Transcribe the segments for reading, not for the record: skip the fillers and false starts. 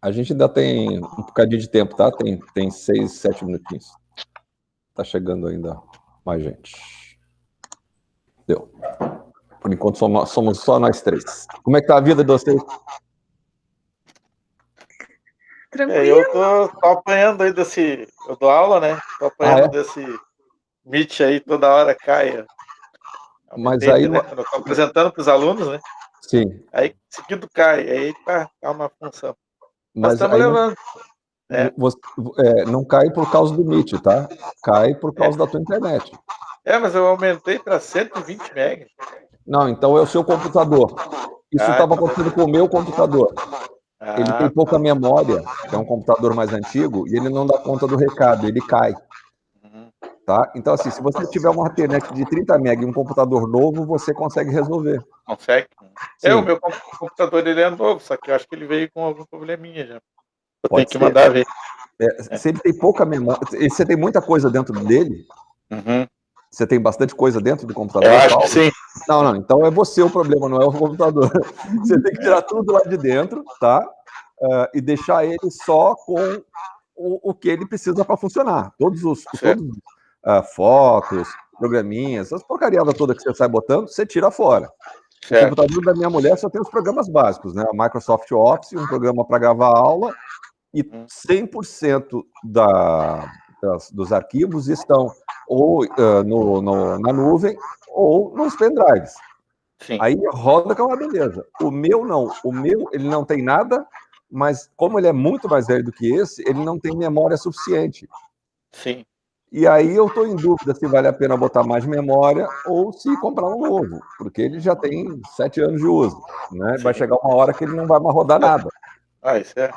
A gente ainda tem um bocadinho de tempo, tá? Tem 6, 7 minutinhos. Tá chegando ainda mais gente. Deu. Por enquanto somos só nós 3. Como é que tá a vida de vocês? Tranquilo. Eu tô apanhando aí desse... Eu dou aula, né? Tô apanhando desse Meet aí, toda hora cai. Mas aí... Né? Quando eu tô apresentando pros alunos, né? Sim. Aí, seguido cai. Aí tá uma função. Mas estamos levando. Não cai por causa do Meet, tá? Cai por causa da tua internet. Mas eu aumentei para 120 MB. Não, então é o seu computador. Isso estava acontecendo com o meu computador. Ele tem pouca memória, é um computador mais antigo, e ele não dá conta do recado, ele cai. Tá? Então, assim, se você tiver uma internet de 30 MB e um computador novo, você consegue resolver. Consegue? O meu computador ele é novo, só que eu acho que ele veio com algum probleminha já. Eu tenho que mandar ver. Se ele tem pouca memória, você tem muita coisa dentro dele? Você tem bastante coisa dentro do computador? Eu acho que sim. Não, então é você o problema, não é o computador. Você tem que tirar tudo lá de dentro, tá? E deixar ele só com o que ele precisa para funcionar. Todos fotos, programinhas, essas porcariadas todas que você sai botando, você tira fora. O computador da minha mulher só tem os programas básicos, né? O Microsoft Office, um programa para gravar aula, e 100% dos arquivos estão ou na nuvem ou nos pendrives. Sim. Aí roda que é uma beleza. O meu não. O meu, ele não tem nada, mas como ele é muito mais velho do que esse, ele não tem memória suficiente. Sim. E aí eu estou em dúvida se vale a pena botar mais memória ou se comprar um novo, porque ele já tem 7 anos de uso, né? Vai chegar uma hora que ele não vai mais rodar nada. Isso é.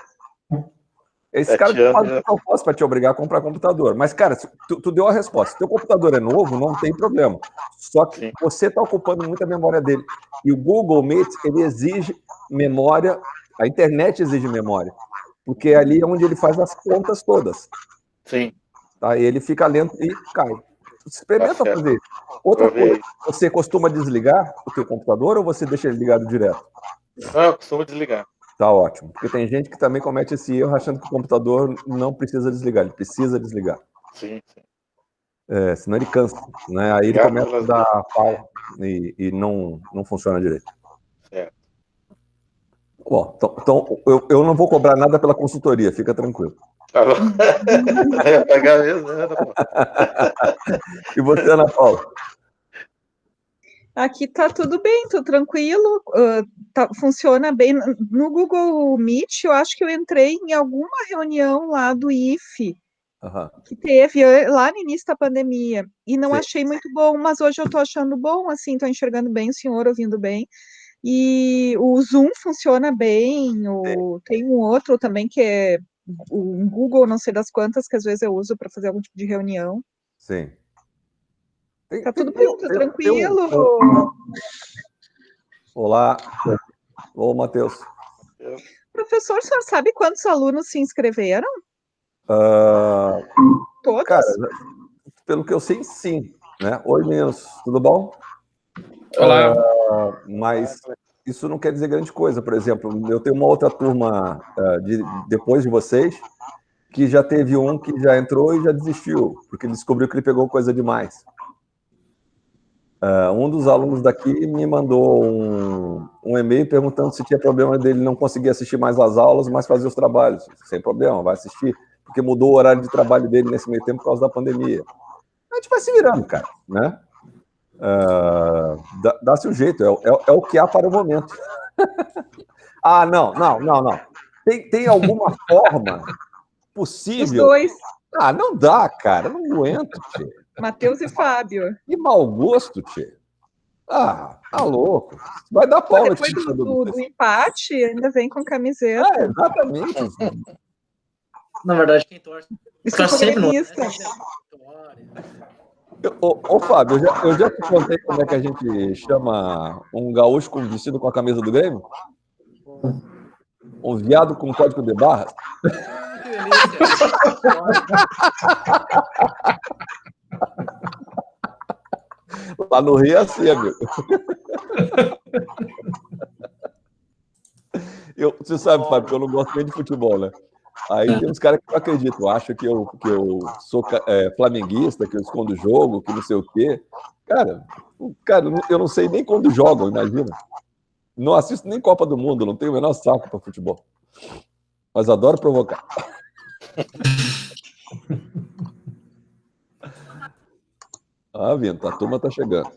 Esse cara faz o que eu posso para te obrigar a comprar computador. Mas, cara, tu deu a resposta. Se teu computador é novo, não tem problema. Só que você está ocupando muita memória dele. E o Google Meet, ele exige memória, a internet exige memória. Porque ali é onde ele faz as contas todas. Sim. Tá? E ele fica lento e cai. Experimenta fazer. Outra coisa, você costuma desligar o teu computador ou você deixa ele ligado direto? Não, eu costumo desligar. Tá ótimo. Porque tem gente que também comete esse erro achando que o computador não precisa desligar, ele precisa desligar. Sim, sim. Senão ele cansa, né? Aí ele começa a dar pau e não funciona direito. Certo. Bom, então eu não vou cobrar nada pela consultoria, fica tranquilo. Tá bom. Eu ia pagar mesmo, né, Ana Paula? E você, Ana Paula? Aqui tá tudo bem, tô tranquilo, funciona bem. No Google Meet, eu acho que eu entrei em alguma reunião lá do IFE, que teve lá no início da pandemia, e não achei muito bom, mas hoje eu tô achando bom, assim, tô enxergando bem o senhor, ouvindo bem. E o Zoom funciona bem, tem um outro também que é o Google, não sei das quantas, que às vezes eu uso para fazer algum tipo de reunião. Sim. Tá tudo bem, tá tranquilo. Olá. Ô, Matheus. Professor, o senhor sabe quantos alunos se inscreveram? Todos? Cara, pelo que eu sei, sim. Né? Oi, meninos, tudo bom? Olá. Mas isso não quer dizer grande coisa. Por exemplo, eu tenho uma outra turma depois de vocês que já teve um que já entrou e já desistiu, porque ele descobriu que ele pegou coisa demais. Um dos alunos daqui me mandou um e-mail perguntando se tinha problema dele não conseguir assistir mais às aulas, mas fazer os trabalhos. Sem problema, vai assistir, porque mudou o horário de trabalho dele nesse meio tempo por causa da pandemia. A gente vai se virando, cara, né? Dá-se um jeito, é o que há para o momento. Não. Tem alguma forma possível? Os dois. Não dá, cara, não aguento, tchê. Matheus e Fábio. Que mau gosto, tchê. Tá louco. Vai dar pau. Depois do empate, ainda vem com camiseta. Exatamente. Na verdade, quem torce... Isso é gremista. Ô, Fábio, eu já te contei como é que a gente chama um gaúcho com vestido com a camisa do Grêmio? Um viado com código de barras? Que delícia. Lá no Rio é assim, amigo. Você sabe, Fábio, que eu não gosto nem de futebol, né? Aí tem uns caras que não acreditam, acham que eu sou flamenguista, que eu escondo o jogo, que não sei o quê. Cara, eu não sei nem quando jogam, imagina. Não assisto nem Copa do Mundo, não tenho o menor saco para futebol. Mas adoro provocar. Vinto, a turma tá chegando.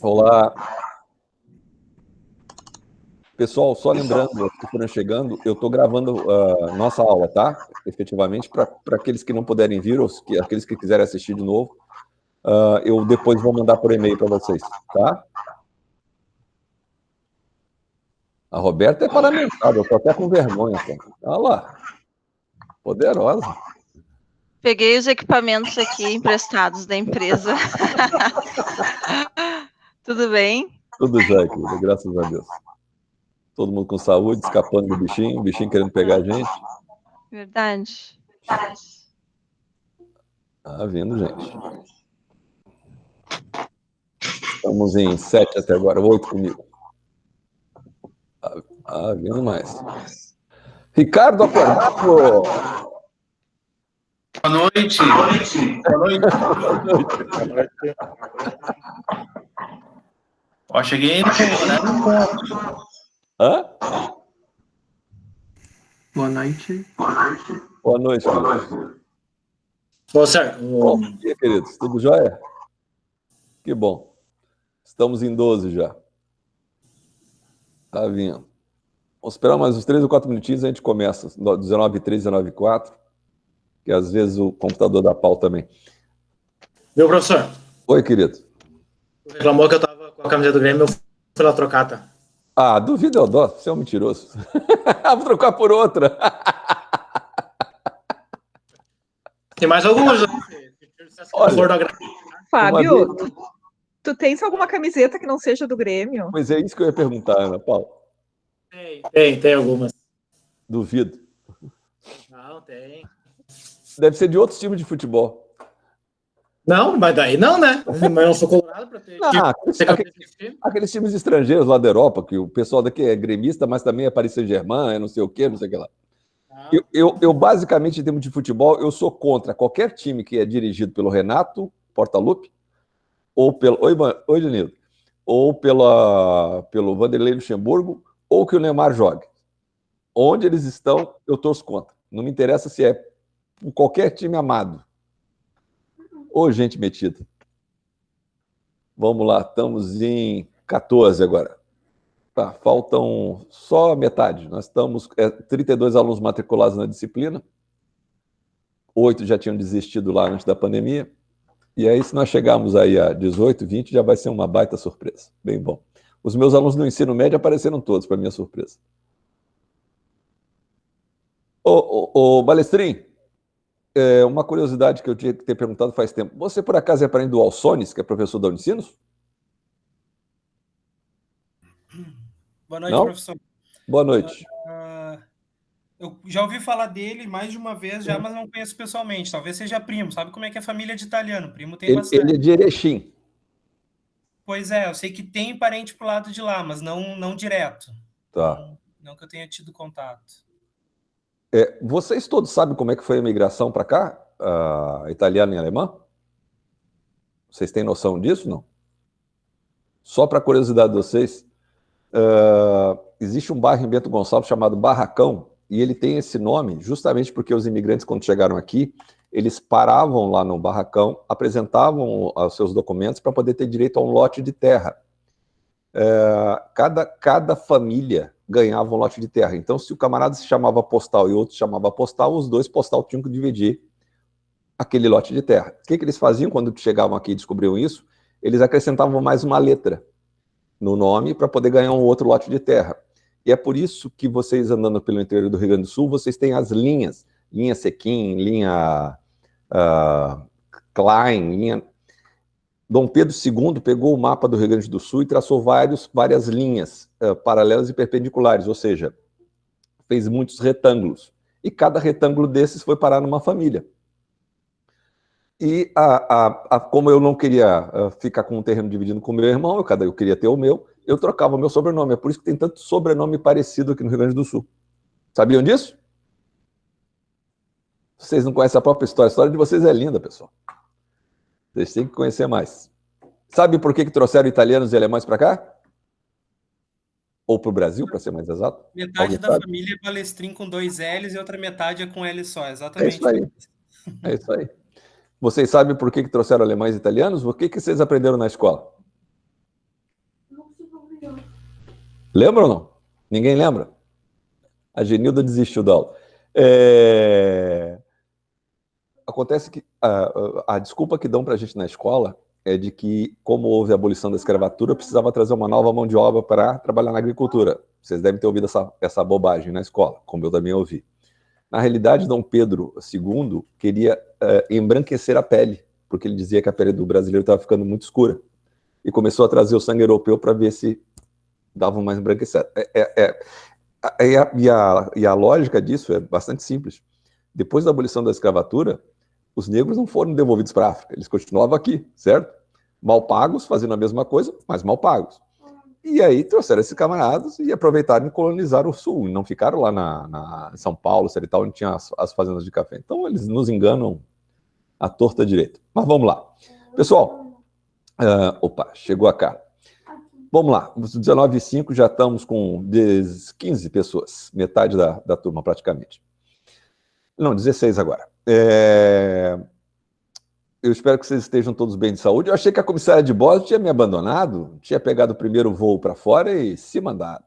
Olá. Pessoal, só lembrando, que foram chegando, eu estou gravando nossa aula, tá? Efetivamente, para aqueles que não puderem vir, ou aqueles que quiserem assistir de novo, eu depois vou mandar por e-mail para vocês, tá? A Roberta é paramentada, eu estou até com vergonha. Olha lá. Poderosa. Peguei os equipamentos aqui emprestados da empresa. Tudo bem? Tudo já, querida, graças a Deus. Todo mundo com saúde, escapando do bichinho, o bichinho querendo pegar a gente. Verdade. Tá vindo, gente. Estamos em 7 até agora, 8 comigo. Vindo mais. Ricardo Apolato! Boa noite. Boa noite. Ó, cheguei no ponto. Hã? Boa noite. Boa noite, querido. Ô, Sérgio. Bom dia, queridos. Tudo jóia? Que bom. Estamos em 12 já. Tá vindo. Vamos esperar mais uns 3 ou 4 minutinhos e a gente começa. 19h03, 19h04. Que às vezes o computador dá pau também. Meu professor. Oi, querido. Reclamou que eu tava com a camiseta do Grêmio, eu fui lá trocar, tá? Duvido eu dó. Você é um mentiroso. Vou trocar por outra. Tem mais algumas. Olha, Fábio, tu tens alguma camiseta que não seja do Grêmio? Pois é isso que eu ia perguntar, Ana Paula. Tem algumas. Duvido. Não, tem. Deve ser de outros times de futebol. Não, mas daí não, né? Mas eu não sou colorado pra ter. Aqueles times estrangeiros lá da Europa, que o pessoal daqui é gremista, mas também é Paris Saint-Germain, não sei o quê, não sei o que lá. Eu basicamente, em termos de futebol, eu sou contra qualquer time que é dirigido pelo Renato Portaluppi, ou pelo... Oi, Danilo. Ou pelo Vanderlei Luxemburgo, ou que o Neymar jogue. Onde eles estão, eu torço contra. Não me interessa se é qualquer time amado. Ô, gente metida. Vamos lá, estamos em 14 agora. Tá, faltam só metade. Nós estamos 32 alunos matriculados na disciplina. 8 já tinham desistido lá antes da pandemia. E aí, se nós chegarmos aí a 18, 20, já vai ser uma baita surpresa. Bem bom. Os meus alunos no ensino médio apareceram todos, para minha surpresa. Ô, Balestrin, uma curiosidade que eu tinha que ter perguntado faz tempo. Você, por acaso, é parente do Alsones, que é professor da Unicinos? Boa noite, Não? professor. Boa noite. Eu já ouvi falar dele mais de uma vez já, mas não conheço pessoalmente. Talvez seja primo. Sabe como é que é família de italiano? Primo tem bastante. Ele é de Erechim. Pois é, eu sei que tem parente pro lado de lá, mas não direto. Tá. Não que eu tenha tido contato. Vocês todos sabem como é que foi a imigração para cá? Italiana e alemã? Vocês têm noção disso, não? Só para curiosidade de vocês, existe um bairro em Bento Gonçalves chamado Barracão, e ele tem esse nome justamente porque os imigrantes, quando chegaram aqui, eles paravam lá no barracão, apresentavam os seus documentos para poder ter direito a um lote de terra. Cada família ganhava um lote de terra. Então, se o camarada se chamava Postal e outro se chamava Postal, os dois Postal tinham que dividir aquele lote de terra. O que eles faziam quando chegavam aqui e descobriam isso? Eles acrescentavam mais uma letra no nome para poder ganhar um outro lote de terra. E é por isso que vocês, andando pelo interior do Rio Grande do Sul, vocês têm as linha Sequim, linha Klein, linha... Dom Pedro II pegou o mapa do Rio Grande do Sul e traçou várias linhas paralelas e perpendiculares, ou seja, fez muitos retângulos. E cada retângulo desses foi parar numa família. E como eu não queria ficar com um terreno dividido com o meu irmão, eu queria ter o meu, eu trocava o meu sobrenome. É por isso que tem tanto sobrenome parecido aqui no Rio Grande do Sul. Sabiam disso? Vocês não conhecem a própria história. A história de vocês é linda, pessoal. Vocês têm que conhecer mais. Sabe por que trouxeram italianos e alemães para cá? Ou para o Brasil, para ser mais exato? Metade da família é Balestrin com 2 L's e outra metade é com L só, exatamente. É isso aí. É isso aí. Vocês sabem por que trouxeram alemães e italianos? O que vocês aprenderam na escola? Lembram ou não? Ninguém lembra? A Genilda desistiu da aula. Acontece que a desculpa que dão para a gente na escola é de que, como houve a abolição da escravatura, precisava trazer uma nova mão de obra para trabalhar na agricultura. Vocês devem ter ouvido essa bobagem na escola, como eu também ouvi. Na realidade, Dom Pedro II queria embranquecer a pele, porque ele dizia que a pele do brasileiro estava ficando muito escura. E começou a trazer o sangue europeu para ver se dava uma embranquecida. E a lógica disso é bastante simples. Depois da abolição da escravatura, os negros não foram devolvidos para a África, eles continuavam aqui, certo? Mal pagos, fazendo a mesma coisa, mas mal pagos. E aí trouxeram esses camaradas e aproveitaram e colonizaram o Sul, e não ficaram lá em São Paulo, onde tinha as fazendas de café. Então eles nos enganam à torta direita. Mas vamos lá. Pessoal, chegou a cara. Vamos lá, 19h05 já estamos com 15 pessoas, metade da turma praticamente. Não, 16 agora. Eu espero que vocês estejam todos bem de saúde. Eu achei que a comissária de bordo tinha me abandonado, tinha pegado o primeiro voo para fora e se mandado.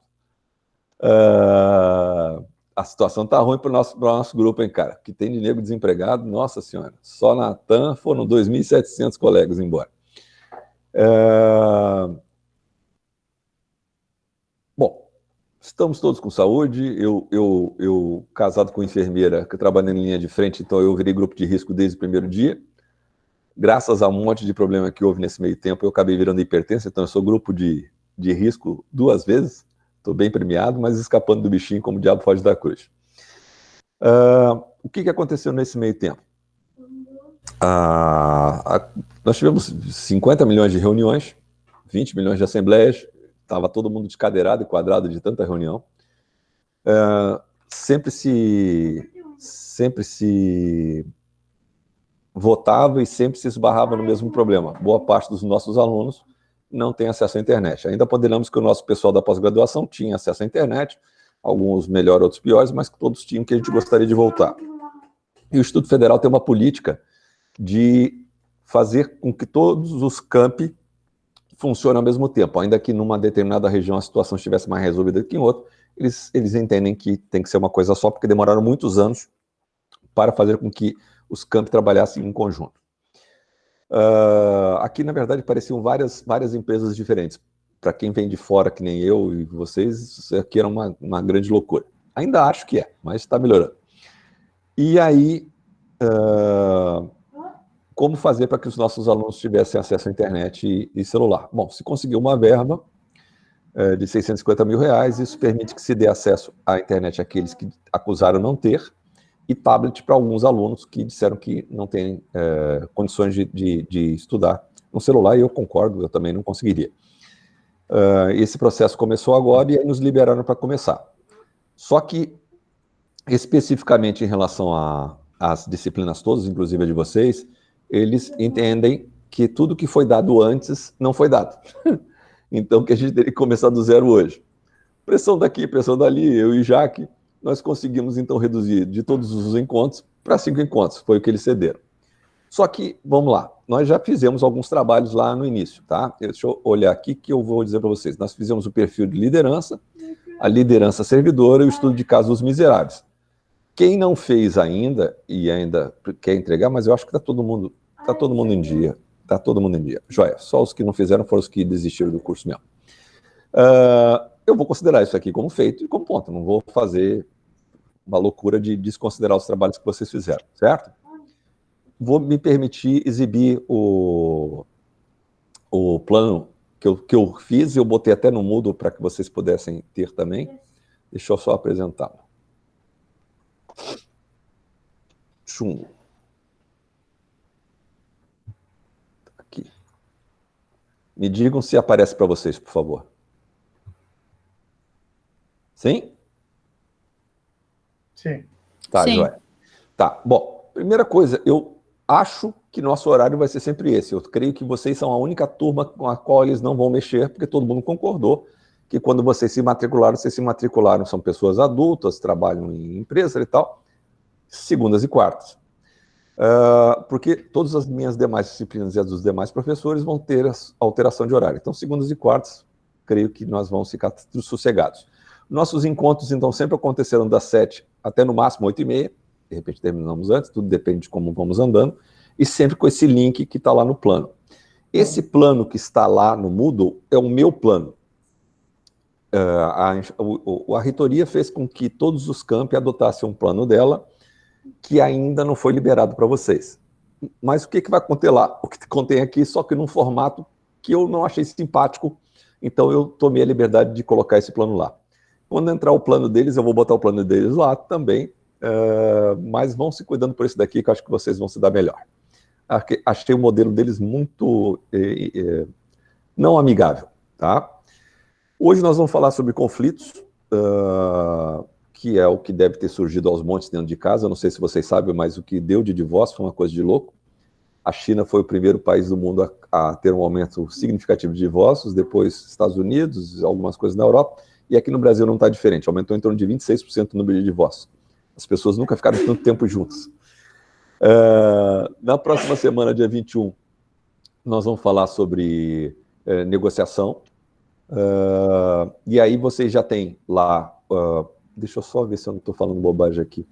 A situação está ruim para o nosso grupo, hein, cara? Que tem de nego desempregado, nossa senhora. Só na TAM foram 2.700 colegas embora. Bom, estamos todos com saúde. Eu casado com enfermeira, que trabalha em linha de frente, então eu virei grupo de risco desde o primeiro dia. Graças a um monte de problema que houve nesse meio tempo, eu acabei virando hipertensa, então eu sou grupo de risco 2 vezes. Estou bem premiado, mas escapando do bichinho como o diabo foge da cruz. O que aconteceu nesse meio tempo? Nós tivemos 50 milhões de reuniões, 20 milhões de assembleias, estava todo mundo descadeirado e quadrado de tanta reunião. Sempre se votava e sempre se esbarrava no mesmo problema. Boa parte dos nossos alunos não tem acesso à internet. Ainda ponderamos que o nosso pessoal da pós-graduação tinha acesso à internet, alguns melhor, outros piores, mas todos tinham, que a gente gostaria de voltar. E o Instituto Federal tem uma política de fazer com que todos os campi funcionem ao mesmo tempo, ainda que numa determinada região a situação estivesse mais resolvida que em outra, eles entendem que tem que ser uma coisa só, porque demoraram muitos anos para fazer com que os campi trabalhassem em conjunto. Aqui, na verdade, pareciam várias empresas diferentes. Para quem vem de fora, que nem eu e vocês, isso aqui era uma grande loucura. Ainda acho que é, mas está melhorando. E aí, como fazer para que os nossos alunos tivessem acesso à internet e celular? Bom, se conseguiu uma verba de R$650 mil, isso permite que se dê acesso à internet àqueles que acusaram não ter, e tablet para alguns alunos que disseram que não têm condições de estudar no celular, e eu concordo, eu também não conseguiria. Esse processo começou agora e aí nos liberaram para começar. Só que, especificamente em relação às disciplinas todas, inclusive a de vocês, eles entendem que tudo que foi dado antes não foi dado. Então, que a gente teria que começar do zero hoje. Pressão daqui, pressão dali, eu e Jaque, nós conseguimos, então, reduzir de todos os encontros para 5 encontros, foi o que eles cederam. Só que, vamos lá, nós já fizemos alguns trabalhos lá no início, tá? Deixa eu olhar aqui que eu vou dizer para vocês. Nós fizemos o perfil de liderança, a liderança servidora e o estudo de casos dos miseráveis. Quem não fez ainda, e ainda quer entregar, mas eu acho que está todo mundo em dia. Está todo mundo em dia. Joia, só os que não fizeram foram os que desistiram do curso mesmo. Eu vou considerar isso aqui como feito e como ponto. Não vou fazer uma loucura de desconsiderar os trabalhos que vocês fizeram, certo? Vou me permitir exibir o plano que eu fiz, e eu botei até no Moodle para que vocês pudessem ter também. Deixa eu só apresentá-lo. Aqui. Me digam se aparece para vocês, por favor. Sim? Sim. Tá, Sim. joia. Tá, bom, primeira coisa, eu acho que nosso horário vai ser sempre esse. Eu creio que vocês são a única turma com a qual eles não vão mexer, porque todo mundo concordou que quando vocês se matricularam, são pessoas adultas, trabalham em empresa e tal, segundas e quartas. Porque todas as minhas demais disciplinas e as dos demais professores vão ter alteração de horário. Então, segundas e quartas, creio que nós vamos ficar sossegados. Nossos encontros, então, sempre aconteceram das 7 até no máximo 8h30, de repente terminamos antes, tudo depende de como vamos andando, e sempre com esse link que está lá no plano. Esse plano que está lá no Moodle é o meu plano. A reitoria fez com que todos os campi adotassem um plano dela, que ainda não foi liberado para vocês. Mas o que vai conter lá? O que contém aqui, só que num formato que eu não achei simpático, então eu tomei a liberdade de colocar esse plano lá. Quando entrar o plano deles, eu vou botar o plano deles lá também, mas vão se cuidando por esse daqui, que eu acho que vocês vão se dar melhor. Achei o modelo deles muito não amigável, tá? Hoje nós vamos falar sobre conflitos, que é o que deve ter surgido aos montes dentro de casa. Eu não sei se vocês sabem, mas o que deu de divórcio foi uma coisa de louco. A China foi o primeiro país do mundo a ter um aumento significativo de divórcios, depois Estados Unidos, algumas coisas na Europa, e aqui no Brasil não está diferente, aumentou em torno de 26% o número de divórcios. As pessoas nunca ficaram tanto tempo juntas. Na próxima semana, dia 21, nós vamos falar sobre negociação, e aí vocês já têm lá, deixa eu só ver se eu não estou falando bobagem aqui.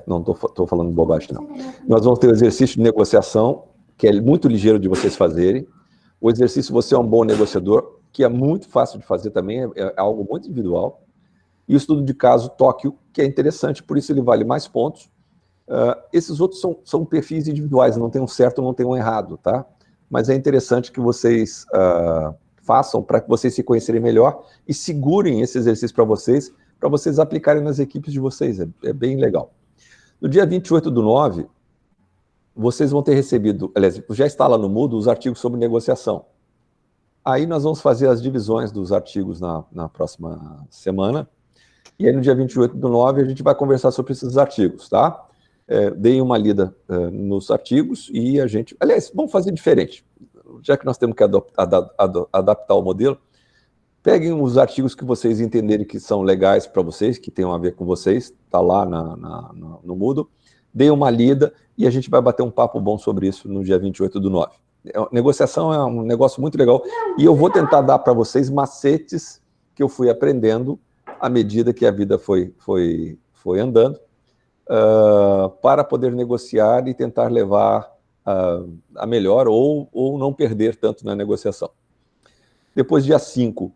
Não estou falando bobagem, não. Nós vamos ter o exercício de negociação, que é muito ligeiro de vocês fazerem. O exercício Você é um Bom Negociador, que é muito fácil de fazer também, é algo muito individual. E o estudo de caso Tóquio, que é interessante, por isso ele vale mais pontos. Esses outros são perfis individuais, não tem um certo, não tem um errado, tá? Mas é interessante que vocês façam para que vocês se conhecerem melhor e segurem esse exercício para vocês aplicarem nas equipes de vocês, é bem legal. No dia 28/9, vocês vão ter recebido, aliás, já está lá no Moodle, os artigos sobre negociação. Aí nós vamos fazer as divisões dos artigos na próxima semana, e aí no dia 28/9 a gente vai conversar sobre esses artigos, tá? Deem uma lida nos artigos e a gente... Aliás, vamos fazer diferente. Já que nós temos que adaptar o modelo, peguem os artigos que vocês entenderem que são legais para vocês, que tenham a ver com vocês, está lá no Moodle, deem uma lida e a gente vai bater um papo bom sobre isso no dia 28/9. Negociação é um negócio muito legal e eu vou tentar dar para vocês macetes que eu fui aprendendo à medida que a vida foi andando, para poder negociar e tentar levar a melhor ou não perder tanto na negociação. Depois, dia 5,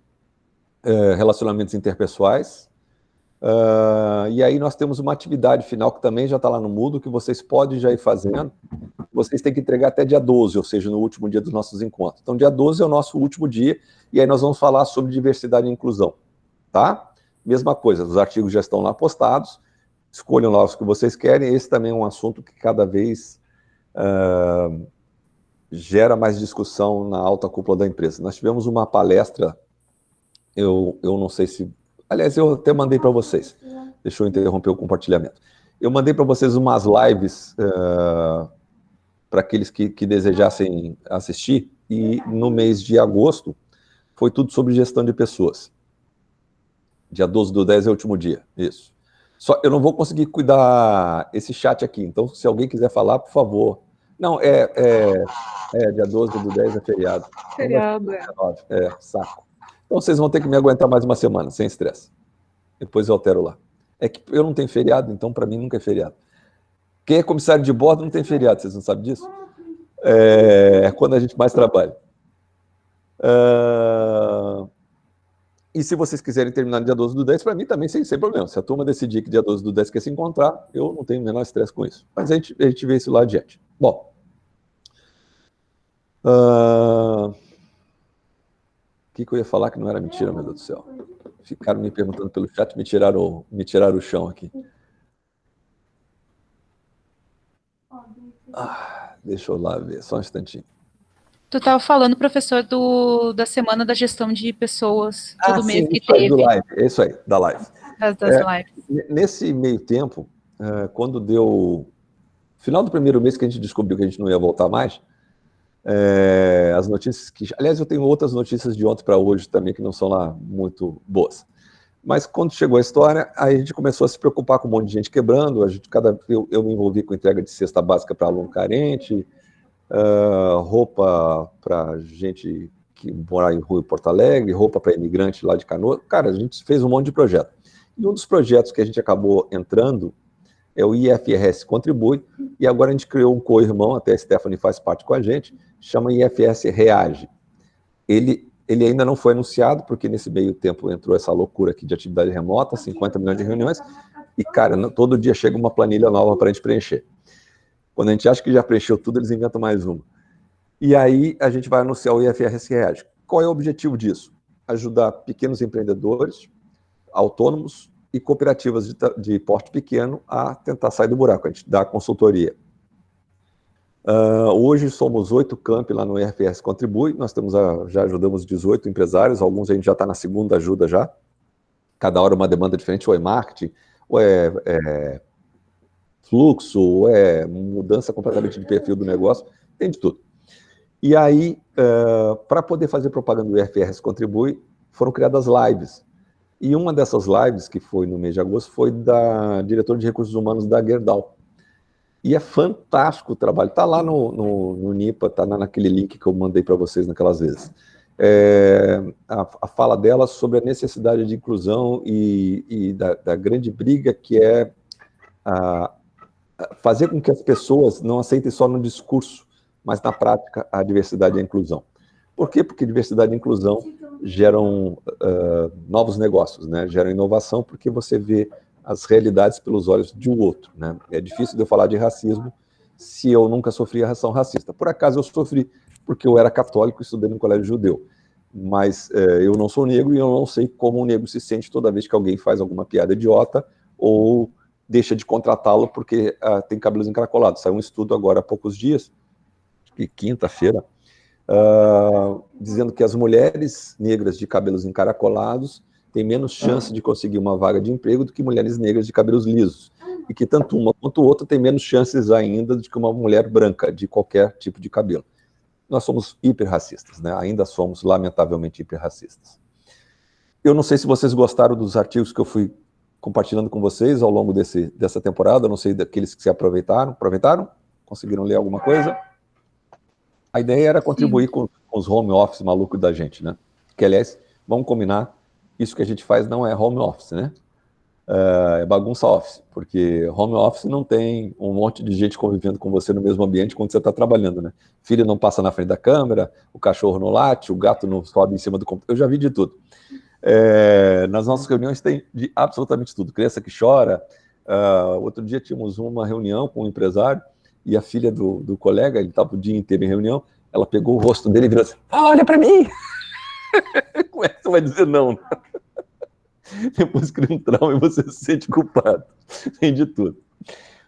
relacionamentos interpessoais. E aí nós temos uma atividade final que também já está lá no Moodle, que vocês podem já ir fazendo. Vocês têm que entregar até dia 12, ou seja, no último dia dos nossos encontros. Então, dia 12 é o nosso último dia, e aí nós vamos falar sobre diversidade e inclusão, tá? Mesma coisa, os artigos já estão lá postados, escolham lá os que vocês querem. Esse também é um assunto que cada vez gera mais discussão na alta cúpula da empresa. Nós tivemos uma palestra, eu não sei se... Aliás, eu até mandei para vocês. Deixa eu interromper o compartilhamento. Eu mandei para vocês umas lives para aqueles que desejassem assistir, e no mês de agosto foi tudo sobre gestão de pessoas. Dia 12/10 é o último dia, isso. Só eu não vou conseguir cuidar esse chat aqui, então se alguém quiser falar, por favor. Não, dia 12/10 é feriado. Feriado, saco. Então vocês vão ter que me aguentar mais uma semana, sem estresse. Depois eu altero lá. É que eu não tenho feriado, então para mim nunca é feriado. Quem é comissário de bordo não tem feriado, vocês não sabem disso? É quando a gente mais trabalha. E se vocês quiserem terminar no dia 12/10, para mim também sem problema. Se a turma decidir que dia 12/10 quer se encontrar, eu não tenho o menor estresse com isso. Mas a gente vê isso lá adiante. Bom. O que eu ia falar que não era mentira, meu Deus do céu? Ficaram me perguntando pelo chat, me tiraram o chão aqui. Deixa eu lá ver, só um instantinho. Tu estava falando, professor, da Semana da Gestão de Pessoas, todo mês que teve. Do live. É isso aí, da live. Das lives. Nesse meio tempo, quando deu... Final do primeiro mês que a gente descobriu que a gente não ia voltar mais, as notícias que... Aliás, eu tenho outras notícias de ontem para hoje também que não são lá muito boas. Mas quando chegou a história, aí a gente começou a se preocupar com um monte de gente quebrando, eu me envolvi com entrega de cesta básica para aluno carente, roupa para gente que mora em Rua e Porto Alegre, roupa para imigrante lá de Canoas. Cara, a gente fez um monte de projeto. E um dos projetos que a gente acabou entrando é o IFRS Contribui, e agora a gente criou um co-irmão, até a Stephanie faz parte com a gente, chama IFRS Reage. Ele ainda não foi anunciado, porque nesse meio tempo entrou essa loucura aqui de atividade remota, 50 milhões de reuniões, e, cara, todo dia chega uma planilha nova para a gente preencher. Quando a gente acha que já preencheu tudo, eles inventam mais uma. E aí a gente vai anunciar o IFRS Reage. Qual é o objetivo disso? Ajudar pequenos empreendedores, autônomos e cooperativas de porte pequeno a tentar sair do buraco. A gente dá consultoria. Hoje somos 8 campi lá no IFRS Contribui, nós já ajudamos 18 empresários, alguns a gente já está na segunda ajuda já, cada hora uma demanda diferente, ou é marketing, ou é fluxo, ou é mudança completamente de perfil do negócio, tem de tudo. E aí, para poder fazer propaganda do IFRS Contribui, foram criadas lives. E uma dessas lives, que foi no mês de agosto, foi da diretora de recursos humanos da Gerdau. E é fantástico o trabalho. Está lá no NIPA, está naquele link que eu mandei para vocês naquelas vezes. A fala dela sobre a necessidade de inclusão e da grande briga que é fazer com que as pessoas não aceitem só no discurso, mas na prática a diversidade e a inclusão. Por quê? Porque diversidade e inclusão geram novos negócios, né? Geram inovação, porque você vê as realidades pelos olhos de um outro, né? É difícil de eu falar de racismo se eu nunca sofri a ação racista. Por acaso eu sofri, porque eu era católico e estudei no colégio judeu. Mas eu não sou negro e eu não sei como um negro se sente toda vez que alguém faz alguma piada idiota ou deixa de contratá-lo porque tem cabelos encaracolados. Saiu um estudo agora há poucos dias, acho que quinta-feira, dizendo que as mulheres negras de cabelos encaracolados têm menos chance de conseguir uma vaga de emprego do que mulheres negras de cabelos lisos. E que tanto uma quanto outra tem menos chances ainda do que uma mulher branca de qualquer tipo de cabelo. Nós somos hiperracistas, né? Ainda somos, lamentavelmente, hiperracistas. Eu não sei se vocês gostaram dos artigos que eu fui compartilhando com vocês ao longo dessa temporada, eu não sei daqueles que se aproveitaram. Aproveitaram? Conseguiram ler alguma coisa? A ideia era contribuir com os home office malucos da gente, né? Que, aliás, vamos combinar, isso que a gente faz não é home office, né? É bagunça office, porque home office não tem um monte de gente convivendo com você no mesmo ambiente quando você está trabalhando, né? Filho não passa na frente da câmera, o cachorro não late, o gato não sobe em cima do computador, eu já vi de tudo. Nas nossas reuniões tem de absolutamente tudo, criança que chora. Outro dia tínhamos uma reunião com um empresário e a filha do colega, ele estava o dia inteiro em reunião, ela pegou o rosto dele e virou assim, olha para mim! Como é que você vai dizer não? Depois cria um trauma e você se sente culpado. Tem de tudo.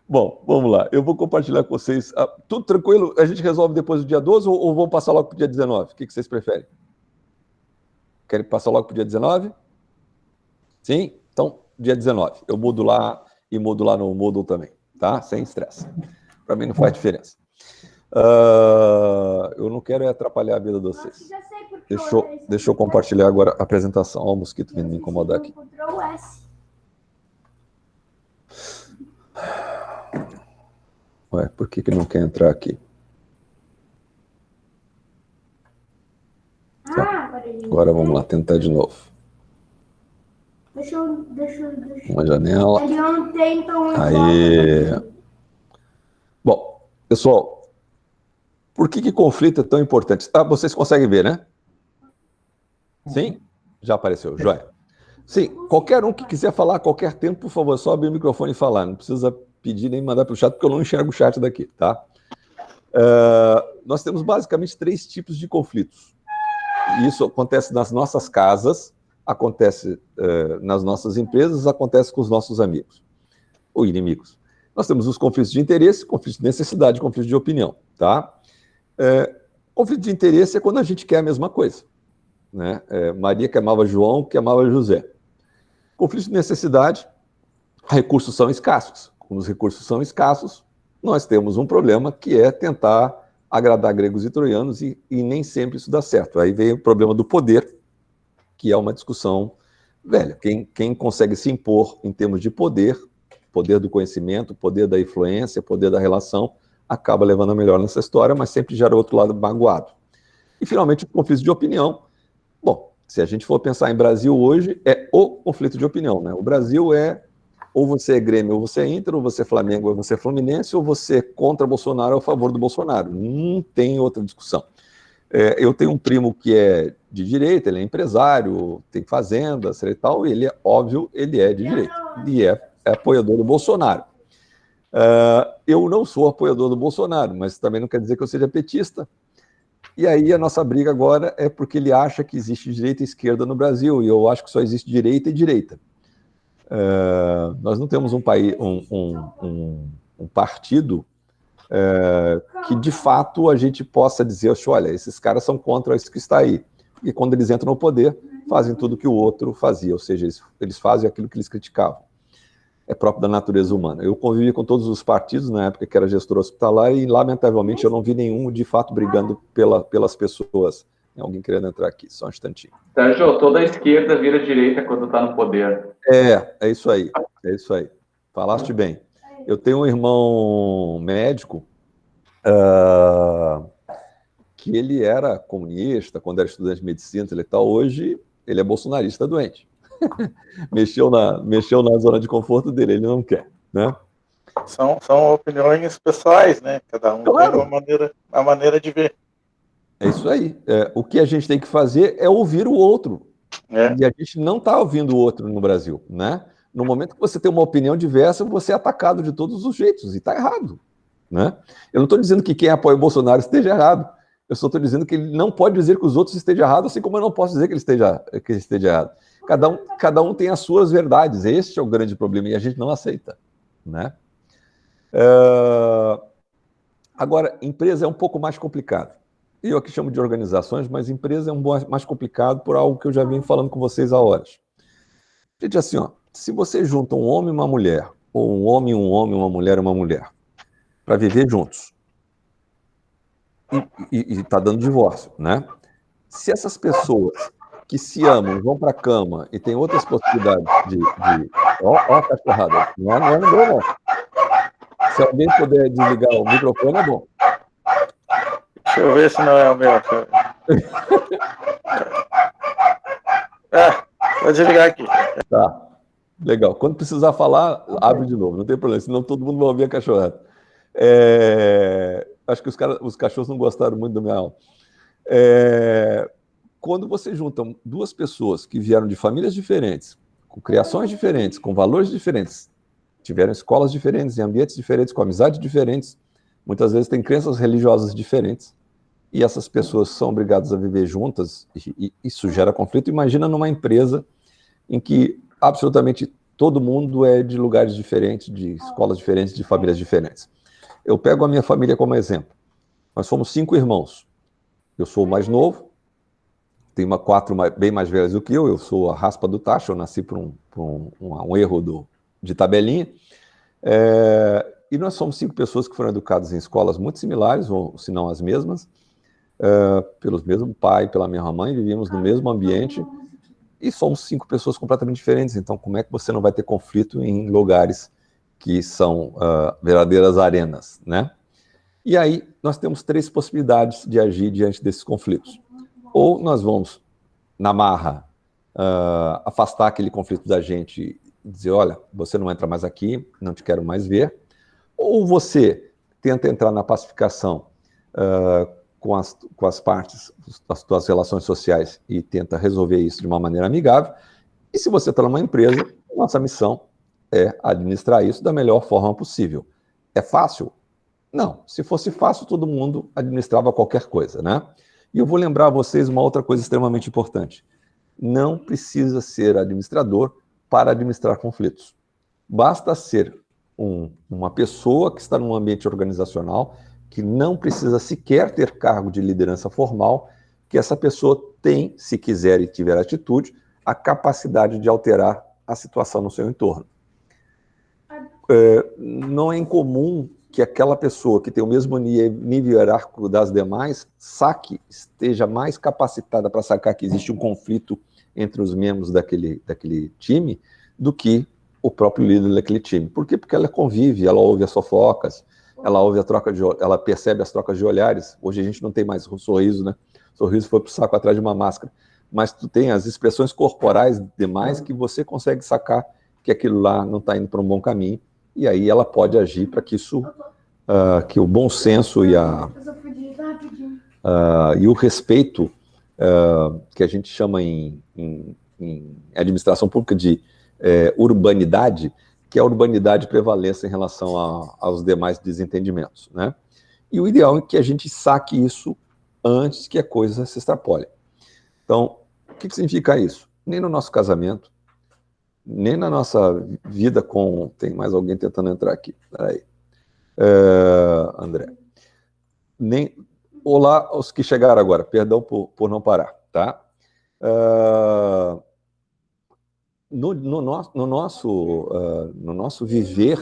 Bom, vamos lá. Eu vou compartilhar com vocês. Tudo tranquilo? A gente resolve depois do dia 12 ou vamos passar logo para o dia 19? O que vocês preferem? Querem passar logo para o dia 19? Sim? Então, dia 19. Eu mudo lá e mudo lá no Moodle também, tá? Sem estresse. Para mim não faz diferença. Eu não quero atrapalhar a vida de vocês. Deixa eu compartilhar agora a apresentação. Olha o mosquito vindo me incomodar aqui. Ué, por que não quer entrar aqui? Tá. Agora vamos lá, tentar de novo. Deixa eu... Uma janela. Ele não tem, então... Aí... Bom, pessoal, por que conflito é tão importante? Vocês conseguem ver, né? Sim? Já apareceu, joia. Sim, qualquer um que quiser falar a qualquer tempo, por favor, só abrir o microfone e falar. Não precisa pedir nem mandar para o chat, porque eu não enxergo o chat daqui, tá? Nós temos basicamente 3 tipos de conflitos. Isso acontece nas nossas casas, acontece nas nossas empresas, acontece com os nossos amigos ou inimigos. Nós temos os conflitos de interesse, conflitos de necessidade, conflitos de opinião, tá? Conflito de interesse é quando a gente quer a mesma coisa, né? Maria que amava João, que amava José. Conflito de necessidade, recursos são escassos. Como os recursos são escassos, nós temos um problema que é tentar agradar gregos e troianos e nem sempre isso dá certo. Aí vem o problema do poder, que é uma discussão velha. Quem consegue se impor em termos de poder do conhecimento, poder da influência, poder da relação, acaba levando a melhor nessa história, mas sempre gera outro lado magoado. E, finalmente, o conflito de opinião. Bom, se a gente for pensar em Brasil hoje, é o conflito de opinião, né? O Brasil é ou você é Grêmio, ou você é Inter, ou você é Flamengo, ou você é Fluminense, ou você é contra Bolsonaro ou a favor do Bolsonaro. Não tem outra discussão. Eu tenho um primo que é de direita, ele é empresário, tem fazenda, e tal, e ele é, óbvio, ele é de direita. E é apoiador do Bolsonaro. Eu não sou apoiador do Bolsonaro, mas também não quer dizer que eu seja petista. E aí a nossa briga agora é porque ele acha que existe direita e esquerda no Brasil, e eu acho que só existe direita e direita. Nós não temos um partido que, de fato, a gente possa dizer, olha, esses caras são contra isso que está aí. E quando eles entram no poder, fazem tudo que o outro fazia, ou seja, eles fazem aquilo que eles criticavam. É próprio da natureza humana. Eu convivi com todos os partidos na época que era gestor hospitalar e, lamentavelmente, eu não vi nenhum, de fato, brigando pelas pessoas. Tem alguém querendo entrar aqui, só um instantinho. Sérgio, toda a esquerda vira direita quando está no poder. É isso aí, é isso aí. Falaste bem. Eu tenho um irmão médico que ele era comunista quando era estudante de medicina e tal. Hoje ele é bolsonarista doente. mexeu na zona de conforto dele, ele não quer, né? São opiniões pessoais, né? Cada um tem uma maneira de ver. É isso aí. O que a gente tem que fazer é ouvir o outro. E a gente não está ouvindo o outro no Brasil, né? No momento que você tem uma opinião diversa, você é atacado de todos os jeitos, e está errado, né? Eu não estou dizendo que quem apoia o Bolsonaro esteja errado, eu só estou dizendo que ele não pode dizer que os outros estejam errados, assim como eu não posso dizer que ele esteja errado. Cada um tem as suas verdades, este é o grande problema, e a gente não aceita, né? Agora, empresa é um pouco mais complicado. Eu aqui chamo de organizações, mas empresa é mais complicado por algo que eu já venho falando com vocês há horas. Gente, assim, se você junta um homem e uma mulher, ou um homem, uma mulher e uma mulher, para viver juntos, e está dando divórcio, né? Se essas pessoas que se amam vão para a cama e tem outras possibilidades Ó a cachorrada. Não é bom, não. Se alguém puder desligar o microfone, é bom. Deixa eu ver se não é o meu. Vou desligar aqui. Tá. Legal. Quando precisar falar, abre de novo. Não tem problema, senão todo mundo vai ouvir a cachorrada. Acho que os cachorros não gostaram muito da minha aula. Quando você junta duas pessoas que vieram de famílias diferentes, com criações diferentes, com valores diferentes, tiveram escolas diferentes, em ambientes diferentes, com amizades diferentes, muitas vezes têm crenças religiosas diferentes, e essas pessoas são obrigadas a viver juntas, e isso gera conflito. Imagina numa empresa em que absolutamente todo mundo é de lugares diferentes, de escolas diferentes, de famílias diferentes. Eu pego a minha família como exemplo. Nós somos 5 irmãos. Eu sou o mais novo, tem 4 bem mais velhas do que eu sou a raspa do tacho, eu nasci por um erro de tabelinha. E nós somos 5 pessoas que foram educadas em escolas muito similares, ou se não as mesmas, pelos mesmo pai, pela minha mãe, vivíamos no mesmo ambiente, e somos 5 pessoas completamente diferentes. Então, como é que você não vai ter conflito em lugares que são verdadeiras arenas, né? E aí, nós temos 3 possibilidades de agir diante desses conflitos. Ou nós vamos, na marra, afastar aquele conflito da gente e dizer, olha, você não entra mais aqui, não te quero mais ver. Ou você tenta entrar na pacificação com as partes das suas relações sociais e tenta resolver isso de uma maneira amigável. E se você está numa empresa, nossa missão é administrar isso da melhor forma possível. É fácil? Não. Se fosse fácil, todo mundo administrava qualquer coisa, né? E eu vou lembrar a vocês uma outra coisa extremamente importante. Não precisa ser administrador para administrar conflitos. Basta ser uma pessoa que está num ambiente organizacional, que não precisa sequer ter cargo de liderança formal, que essa pessoa tem, se quiser e tiver atitude, a capacidade de alterar a situação no seu entorno. Não é incomum que aquela pessoa que tem o mesmo nível hierárquico das demais esteja mais capacitada para sacar que existe um conflito entre os membros daquele time do que o próprio líder daquele time. Por quê? Porque ela convive, ela ouve as fofocas, ela percebe as trocas de olhares. Hoje a gente não tem mais o sorriso, né? O sorriso foi pro saco atrás de uma máscara. Mas tu tem as expressões corporais demais que você consegue sacar que aquilo lá não está indo para um bom caminho, e aí ela pode agir para que isso, que o bom senso e o respeito, que a gente chama em administração pública de urbanidade, que a urbanidade prevaleça em relação aos demais desentendimentos, né? E o ideal é que a gente saque isso antes que a coisa se extrapole. Então, o que significa isso? Nem no nosso casamento, nem na nossa vida com... Tem mais alguém tentando entrar aqui. Peraí. André. Olá, os que chegaram agora. Perdão por não parar, tá? No nosso viver,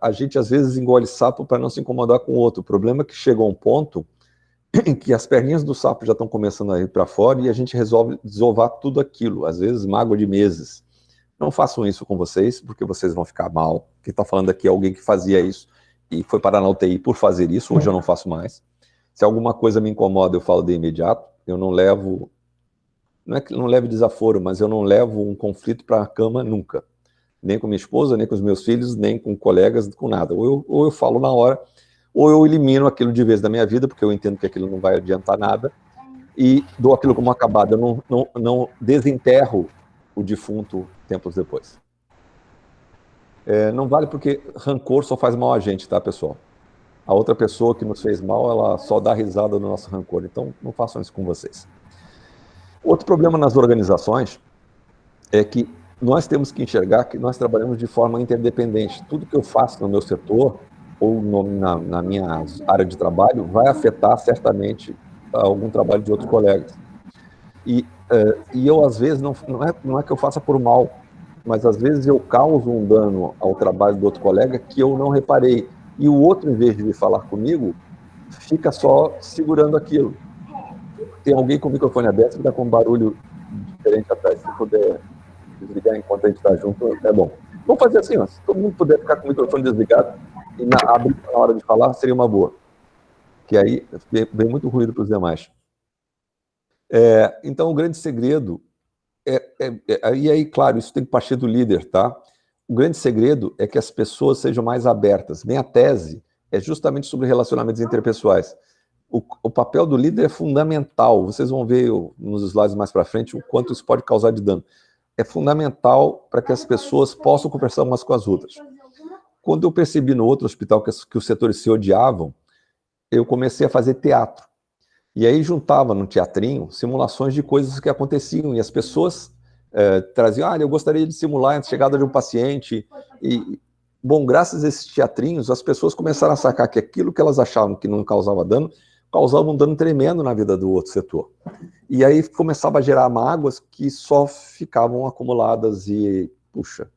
a gente às vezes engole sapo para não se incomodar com o outro. O problema é que chega a um ponto em que as perninhas do sapo já estão começando a ir para fora e a gente resolve desovar tudo aquilo, às vezes mágoa de meses. Não façam isso com vocês, porque vocês vão ficar mal. Quem está falando aqui é alguém que fazia isso e foi parar na UTI por fazer isso, hoje eu não faço mais. Se alguma coisa me incomoda, eu falo de imediato, eu não levo... Não é que não leve desaforo, mas eu não levo um conflito para a cama nunca. Nem com minha esposa, nem com os meus filhos, nem com colegas, com nada. Ou eu falo na hora, ou eu elimino aquilo de vez da minha vida, porque eu entendo que aquilo não vai adiantar nada, e dou aquilo como acabado. Eu não desenterro o defunto tempos depois. Não vale porque rancor só faz mal a gente, tá, pessoal? A outra pessoa que nos fez mal, ela só dá risada no nosso rancor. Então, não façam isso com vocês. Outro problema nas organizações é que nós temos que enxergar que nós trabalhamos de forma interdependente. Tudo que eu faço no meu setor ou na minha área de trabalho vai afetar certamente algum trabalho de outros colegas. E eu, às vezes, não é que eu faça por mal, mas às vezes eu causo um dano ao trabalho do outro colega que eu não reparei. E o outro, em vez de falar comigo, fica só segurando aquilo. Tem alguém com o microfone aberto que está com um barulho diferente atrás. Se puder desligar enquanto a gente está junto, é bom. Vamos fazer assim, ó, se todo mundo puder ficar com o microfone desligado e abrir na hora de falar, seria uma boa. Que aí vem muito ruído para os demais. Então, o grande segredo e aí, claro, isso tem que partir do líder, tá? O grande segredo é que as pessoas sejam mais abertas. Minha tese é justamente sobre relacionamentos interpessoais. O papel do líder é fundamental. Vocês vão ver nos slides mais para frente o quanto isso pode causar de dano. É fundamental para que as pessoas possam conversar umas com as outras. Quando eu percebi no outro hospital que os setores se odiavam, eu comecei a fazer teatro. E aí juntava no teatrinho simulações de coisas que aconteciam. E as pessoas traziam, eu gostaria de simular a chegada de um paciente. E, bom, graças a esses teatrinhos, as pessoas começaram a sacar que aquilo que elas achavam que não causava dano, causava um dano tremendo na vida do outro setor. E aí começava a gerar mágoas que só ficavam acumuladas e, puxa,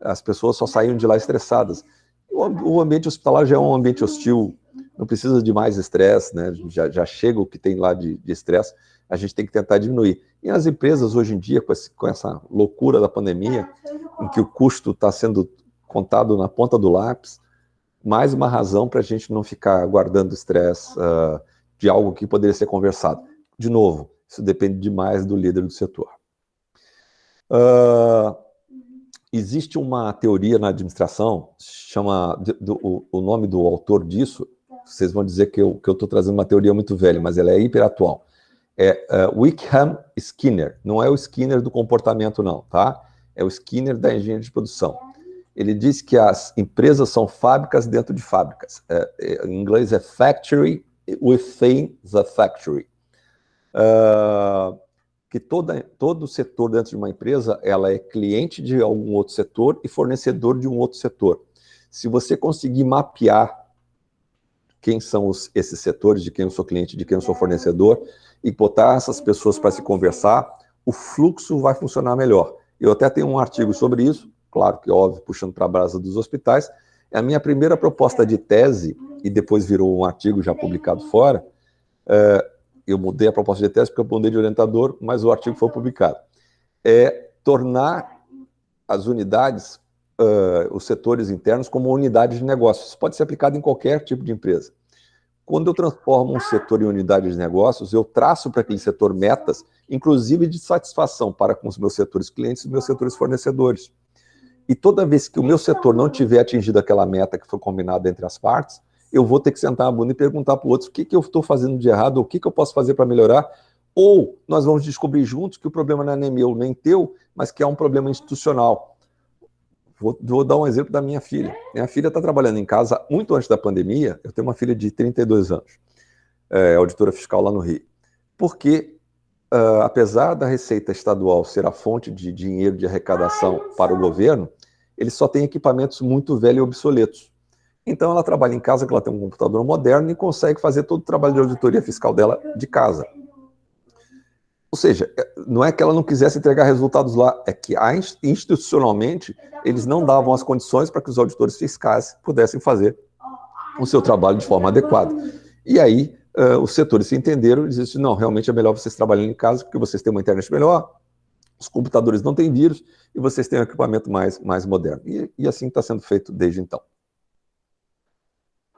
as pessoas só saíam de lá estressadas. O ambiente hospitalar já é um ambiente hostil, não precisa de mais estresse, né? Já chega o que tem lá de estresse, a gente tem que tentar diminuir. E as empresas hoje em dia, com essa loucura da pandemia, em que o custo está sendo contado na ponta do lápis, mais uma razão para a gente não ficar guardando estresse de algo que poderia ser conversado. De novo, isso depende demais do líder do setor. Existe uma teoria na administração, chama o nome do autor disso, vocês vão dizer que eu estou trazendo uma teoria muito velha, mas ela é hiperatual. Wickham Skinner, não é o Skinner do comportamento não, tá? É o Skinner da engenharia de produção. Ele diz que as empresas são fábricas dentro de fábricas. Em inglês é factory within the factory. Que todo setor dentro de uma empresa, ela é cliente de algum outro setor e fornecedor de um outro setor. Se você conseguir mapear quem são esses setores, de quem eu sou cliente, de quem eu sou fornecedor, e botar essas pessoas para se conversar, o fluxo vai funcionar melhor. Eu até tenho um artigo sobre isso, claro que óbvio, puxando para a brasa dos hospitais. A minha primeira proposta de tese, e depois virou um artigo já publicado fora, eu mudei a proposta de tese porque eu mudei de orientador, mas o artigo foi publicado, é tornar as unidades, os setores internos, como unidades de negócios. Isso pode ser aplicado em qualquer tipo de empresa. Quando eu transformo um setor em unidade de negócios, eu traço para aquele setor metas, inclusive de satisfação para com os meus setores clientes e meus setores fornecedores. E toda vez que o meu setor não tiver atingido aquela meta que foi combinada entre as partes, eu vou ter que sentar a bunda e perguntar para o outro o que eu estou fazendo de errado, o que eu posso fazer para melhorar, ou nós vamos descobrir juntos que o problema não é nem meu, nem teu, mas que é um problema institucional. Vou dar um exemplo da minha filha. Minha filha está trabalhando em casa muito antes da pandemia. Eu tenho uma filha de 32 anos, auditora fiscal lá no Rio. Porque, apesar da receita estadual ser a fonte de dinheiro de arrecadação para o governo, ele só tem equipamentos muito velhos e obsoletos. Então, ela trabalha em casa, que ela tem um computador moderno e consegue fazer todo o trabalho de auditoria fiscal dela de casa. Ou seja, não é que ela não quisesse entregar resultados lá, é que institucionalmente eles não davam as condições para que os auditores fiscais pudessem fazer o seu trabalho de forma adequada. E aí os setores se entenderam e disseram, não, realmente é melhor vocês trabalharem em casa porque vocês têm uma internet melhor, os computadores não têm vírus e vocês têm um equipamento mais moderno. E assim está sendo feito desde então.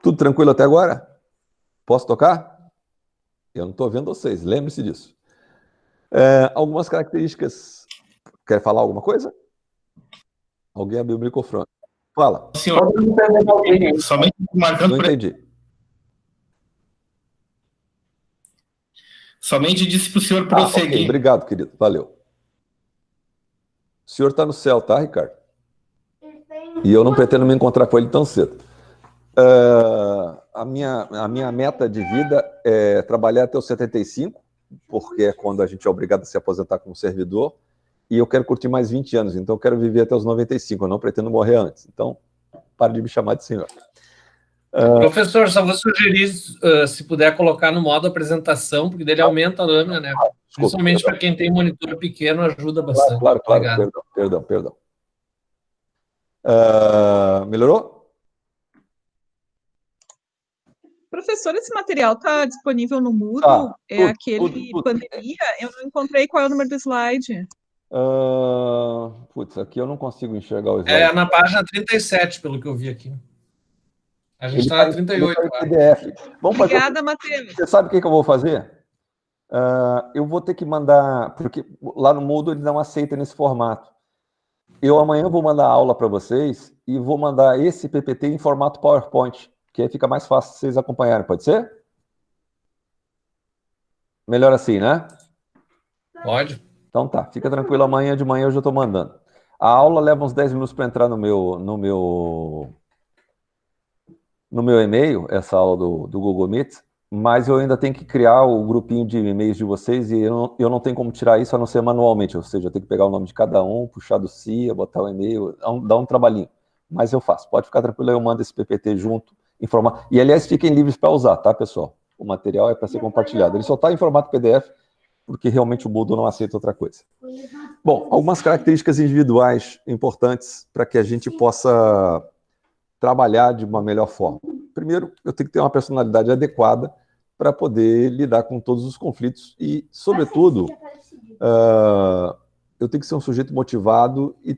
Tudo tranquilo até agora? Posso tocar? Eu não estou vendo vocês, lembre-se disso. Algumas características. Quer falar alguma coisa? Alguém abriu o microfone. Fala. Senhor, somente marcando. Não entendi. Somente disse para o senhor prosseguir. Okay. Obrigado, querido. Valeu. O senhor está no céu, tá, Ricardo? E eu não pretendo me encontrar com ele tão cedo. A minha meta de vida é trabalhar até os 75, porque é quando a gente é obrigado a se aposentar como servidor, e eu quero curtir mais 20 anos, então eu quero viver até os 95, eu não pretendo morrer antes. Então, pare de me chamar de senhor. Professor, só vou sugerir, se puder colocar no modo apresentação, porque dele aumenta a lâmina, né? Principalmente para quem tem monitor pequeno, ajuda bastante. Claro, perdão. Melhorou? Professor, esse material está disponível no Moodle? Aquele pandemia? Eu não encontrei qual é o número do slide. Putz, aqui eu não consigo enxergar o slide. É na página 37, pelo que eu vi aqui. A gente está na 38. PDF. Obrigada, Matheus. Você sabe o que eu vou fazer? Eu vou ter que mandar, porque lá no Moodle ele não aceita nesse formato. Eu amanhã vou mandar a aula para vocês e vou mandar esse PPT em formato PowerPoint, que aí fica mais fácil vocês acompanharem, pode ser? Melhor assim, né? Pode. Então tá, fica tranquilo, amanhã de manhã eu já estou mandando. A aula leva uns 10 minutos para entrar no meu e-mail, essa aula do Google Meet, mas eu ainda tenho que criar o grupinho de e-mails de vocês e eu não tenho como tirar isso a não ser manualmente, ou seja, eu tenho que pegar o nome de cada um, puxar do CIA, botar o e-mail, dá um trabalhinho. Mas eu faço, pode ficar tranquilo, eu mando esse PPT junto, em formato... E, aliás, fiquem livres para usar, tá, pessoal? O material é para ser compartilhado. Ele só está em formato PDF, porque realmente o Moodle não aceita outra coisa. Bom, algumas características individuais importantes para que a gente possa trabalhar de uma melhor forma. Primeiro, eu tenho que ter uma personalidade adequada para poder lidar com todos os conflitos e, sobretudo, eu tenho que ser um sujeito motivado e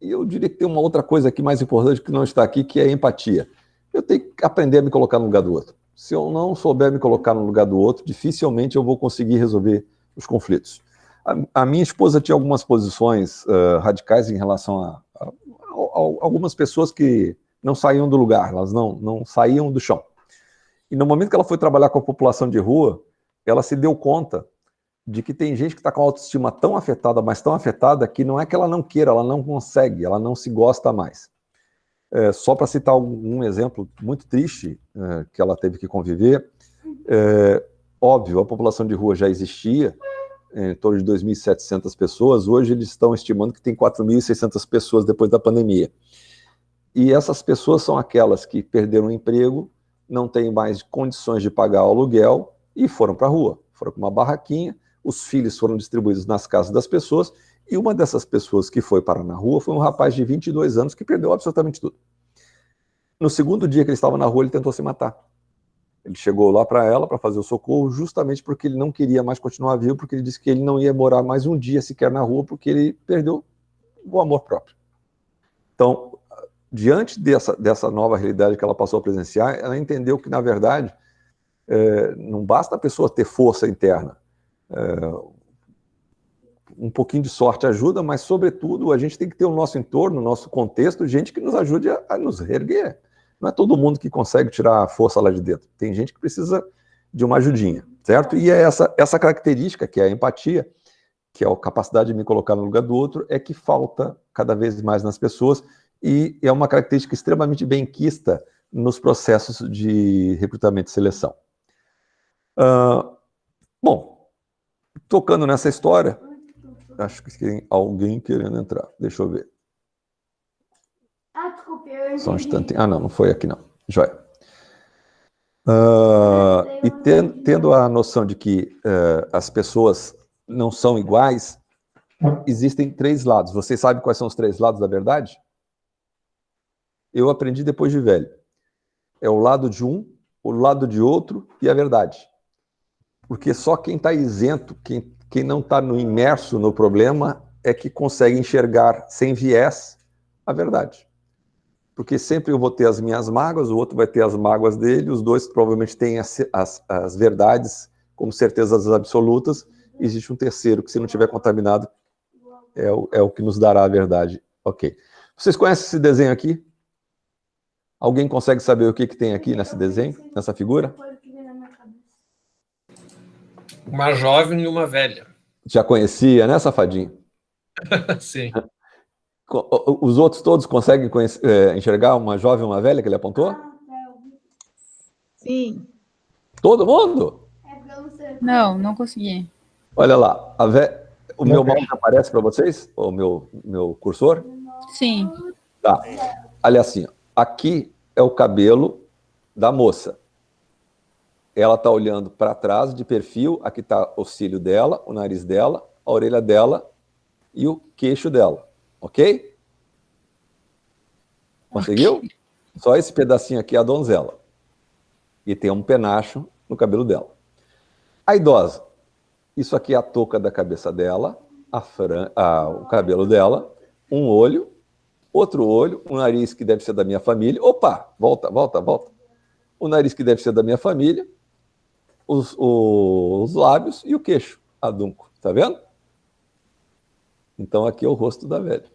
eu diria que tem uma outra coisa aqui mais importante que não está aqui, que é a empatia. Eu tenho que aprender a me colocar no lugar do outro. Se eu não souber me colocar no lugar do outro, dificilmente eu vou conseguir resolver os conflitos. A minha esposa tinha algumas posições radicais em relação a algumas pessoas que não saíam do lugar, elas não saíam do chão. E no momento que ela foi trabalhar com a população de rua, ela se deu conta de que tem gente que está com a autoestima tão afetada, mas tão afetada, que não é que ela não queira, ela não consegue, ela não se gosta mais. Só para citar um exemplo muito triste que ela teve que conviver, óbvio, a população de rua já existia, em torno de 2.700 pessoas, hoje eles estão estimando que tem 4.600 pessoas depois da pandemia. E essas pessoas são aquelas que perderam o emprego não têm mais condições de pagar o aluguel e foram para a rua. Foram para uma barraquinha, os filhos foram distribuídos nas casas das pessoas, e uma dessas pessoas que foi parar na rua foi um rapaz de 22 anos que perdeu absolutamente tudo. No segundo dia que ele estava na rua, ele tentou se matar. Ele chegou lá para ela, para fazer o socorro, justamente porque ele não queria mais continuar vivo, porque ele disse que ele não ia morar mais um dia sequer na rua, porque ele perdeu o amor próprio. Então, diante dessa nova realidade que ela passou a presenciar, ela entendeu que, na verdade, não basta a pessoa ter força interna. Um pouquinho de sorte ajuda, mas, sobretudo, a gente tem que ter o nosso entorno, o nosso contexto, gente que nos ajude a nos reerguer. Não é todo mundo que consegue tirar a força lá de dentro. Tem gente que precisa de uma ajudinha, certo? E é essa característica, que é a empatia, que é a capacidade de me colocar no lugar do outro, é que falta cada vez mais nas pessoas, e é uma característica extremamente benquista nos processos de recrutamento e seleção. Bom, tocando nessa história, acho que tem alguém querendo entrar. Deixa eu ver. Desculpe, eu Só um instantinho. Não foi aqui não. Joia. E tendo a noção de que as pessoas não são iguais, existem 3 lados. Vocês sabem quais são os 3 lados da verdade? Eu aprendi depois de velho. É o lado de um, o lado de outro e a verdade. Porque só quem está isento, quem não está imerso no problema, é que consegue enxergar sem viés a verdade. Porque sempre eu vou ter as minhas mágoas, o outro vai ter as mágoas dele, os dois provavelmente têm as verdades como certezas absolutas, e existe um terceiro que, se não tiver contaminado, é o que nos dará a verdade. Ok. Vocês conhecem esse desenho aqui? Alguém consegue saber o que tem aqui nesse desenho, nessa figura? Uma jovem e uma velha. Já conhecia, né, Safadinho? Sim. Os outros todos conseguem enxergar uma jovem e uma velha que ele apontou? Sim. Todo mundo? Não consegui. Olha lá, o meu mouse aparece para vocês? O meu cursor? Sim. Tá. Olha assim, aqui é o cabelo da moça. Ela está olhando para trás, de perfil, aqui está o cílio dela, o nariz dela, a orelha dela e o queixo dela. Ok? Conseguiu? Okay. Só esse pedacinho aqui é a donzela. E tem um penacho no cabelo dela. A idosa. Isso aqui é a touca da cabeça dela, o cabelo dela, um olho, outro olho, um nariz que deve ser da minha família. Opa! Volta. O nariz que deve ser da minha família, os lábios e o queixo, adunco. Tá vendo? Então, aqui é o rosto da velha.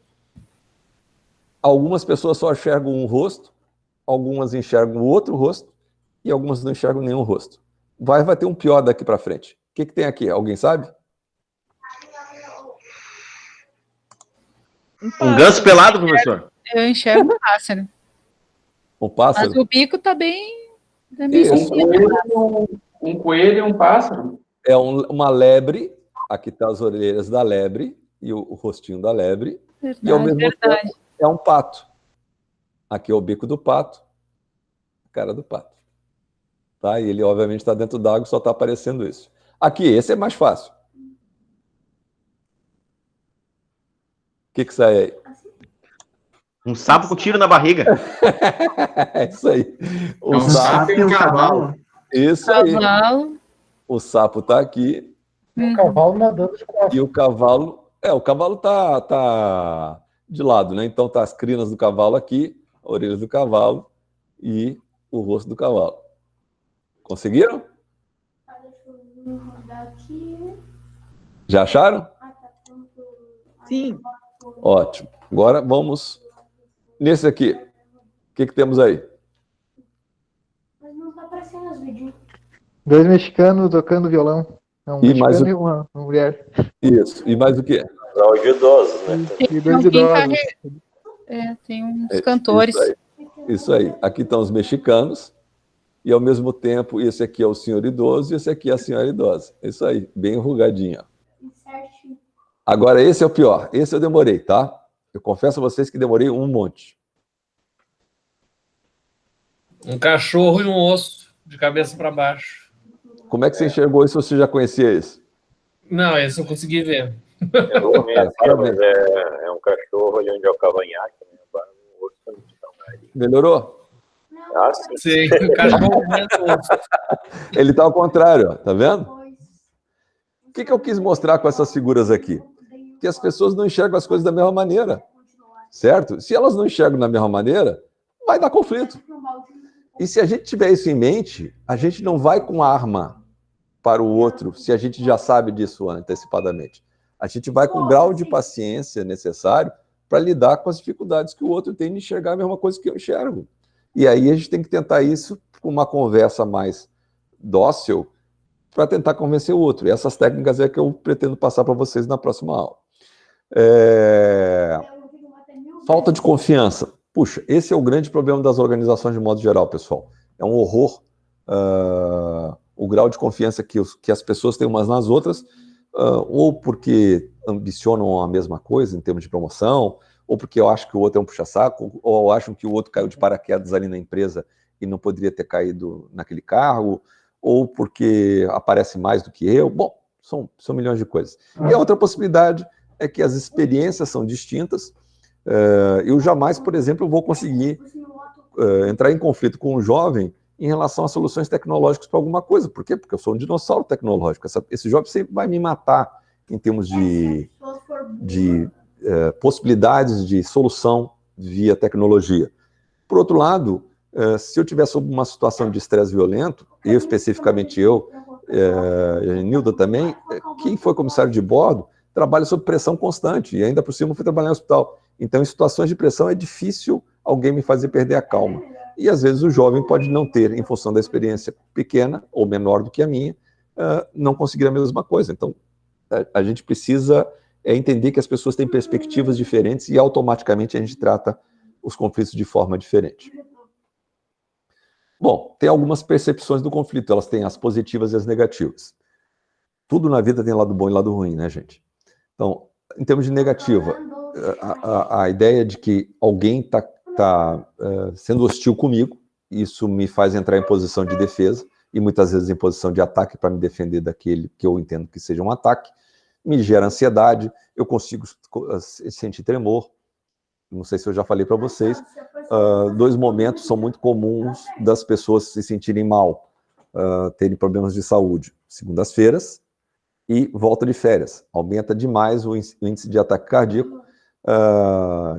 Algumas pessoas só enxergam um rosto, algumas enxergam o outro rosto, e algumas não enxergam nenhum rosto. Vai ter um pior daqui para frente. O que tem aqui? Alguém sabe? Um ganso pelado, professor? Eu enxergo um pássaro. Um pássaro? Mas o bico tá bem... Um coelho e um pássaro. É uma lebre. Aqui tá as orelhas da lebre e o rostinho da lebre. Verdade, e ao mesmo tempo é um pato. Aqui é o bico do pato, a cara do pato. Tá? E ele, obviamente, está dentro d'água, só está aparecendo isso. Aqui, esse é mais fácil. O que sai aí? Um sapo com tiro na barriga. É isso aí. Um sapo e um cavalo. Isso aí. O sapo está aqui. O cavalo nadando de costas. E o cavalo tá de lado, né? Então tá as crinas do cavalo aqui, a orelha do cavalo e o rosto do cavalo. Conseguiram? Já acharam? Sim. Ótimo. Agora vamos nesse aqui. O que temos aí? Mas não tá aparecendo os vídeos. 2 mexicanos tocando violão. Um mexicano e uma mulher. Isso. E mais o quê? Casal de idosos, né? E 2 idosos. Tem uns cantores. Isso aí. Aqui estão os mexicanos. E, ao mesmo tempo, esse aqui é o senhor idoso e esse aqui é a senhora idosa. Isso aí, bem enrugadinho. Agora, esse é o pior. Esse eu demorei, tá? Eu confesso a vocês que demorei um monte. Um cachorro e um osso, de cabeça para baixo. Como é que você enxergou isso? Você já conhecia isso? Não, esse eu consegui ver. É um cachorro ali onde é o cavanhaque, né? Um osso. Melhorou? Ah, sim. O cachorro ele está ao contrário, ó, tá vendo? O que eu quis mostrar com essas figuras aqui? Que as pessoas não enxergam as coisas da mesma maneira, certo? Se elas não enxergam da mesma maneira, vai dar conflito. E se a gente tiver isso em mente, a gente não vai com arma para o outro, se a gente já sabe disso antecipadamente. A gente vai com o grau de paciência necessário para lidar com as dificuldades que o outro tem de enxergar a mesma coisa que eu enxergo. E aí a gente tem que tentar isso com uma conversa mais dócil para tentar convencer o outro. E essas técnicas é que eu pretendo passar para vocês na próxima aula. Falta de confiança. Puxa, esse é o grande problema das organizações de modo geral, pessoal. É um horror o grau de confiança que as pessoas têm umas nas outras, ou porque ambicionam a mesma coisa em termos de promoção, ou porque eu acho que o outro é um puxa-saco, ou acham que o outro caiu de paraquedas ali na empresa e não poderia ter caído naquele cargo, ou porque aparece mais do que eu. Bom, são milhões de coisas. E a outra possibilidade é que as experiências são distintas. Eu jamais, por exemplo, vou conseguir entrar em conflito com um jovem em relação a soluções tecnológicas para alguma coisa. Por quê? Porque eu sou um dinossauro tecnológico. Esse jovem sempre vai me matar em termos de possibilidades de solução via tecnologia. Por outro lado, se eu tiver sob uma situação de estresse violento, eu especificamente a Nilda também, quem foi comissário de bordo, trabalha sob pressão constante, e ainda por cima fui trabalhar no hospital. Então, em situações de pressão, é difícil alguém me fazer perder a calma. E, às vezes, o jovem pode não ter, em função da experiência pequena ou menor do que a minha, não conseguir a mesma coisa. Então, a gente precisa entender que as pessoas têm perspectivas diferentes e, automaticamente, a gente trata os conflitos de forma diferente. Bom, tem algumas percepções do conflito, elas têm as positivas e as negativas. Tudo na vida tem lado bom e lado ruim, né, gente? Então, em termos de negativa, a ideia de que alguém está sendo hostil comigo, isso me faz entrar em posição de defesa, e muitas vezes em posição de ataque para me defender daquele que eu entendo que seja um ataque, me gera ansiedade, eu consigo sentir tremor. Não sei se eu já falei para vocês, dois momentos são muito comuns das pessoas se sentirem mal, terem problemas de saúde. Segundas-feiras e volta de férias. Aumenta demais o índice de ataque cardíaco,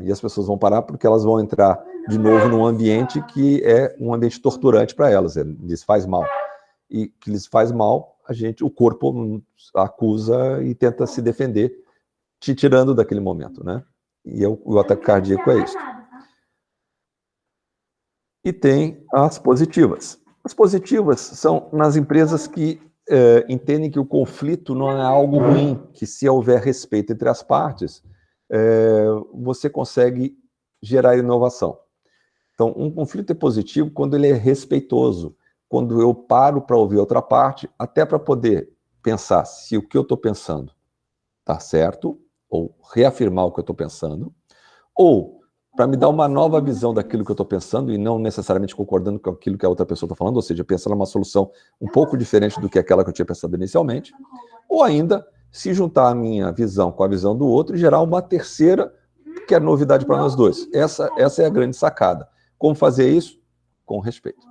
e as pessoas vão parar porque elas vão entrar de novo num ambiente que é um ambiente torturante para elas, lhes faz mal. E que lhes faz mal, o corpo acusa e tenta se defender, te tirando daquele momento, né? E o ataque cardíaco é isso. E tem as positivas. As positivas são nas empresas que entendem que o conflito não é algo ruim, que se houver respeito entre as partes, você consegue gerar inovação. Então, um conflito é positivo quando ele é respeitoso, quando eu paro para ouvir outra parte, até para poder pensar se o que eu estou pensando está certo, ou reafirmar o que eu estou pensando, ou para me dar uma nova visão daquilo que eu estou pensando e não necessariamente concordando com aquilo que a outra pessoa está falando, ou seja, pensando numa solução um pouco diferente do que aquela que eu tinha pensado inicialmente, ou ainda se juntar a minha visão com a visão do outro e gerar uma terceira, que é novidade para nós dois. Essa é a grande sacada. Como fazer isso? Com respeito.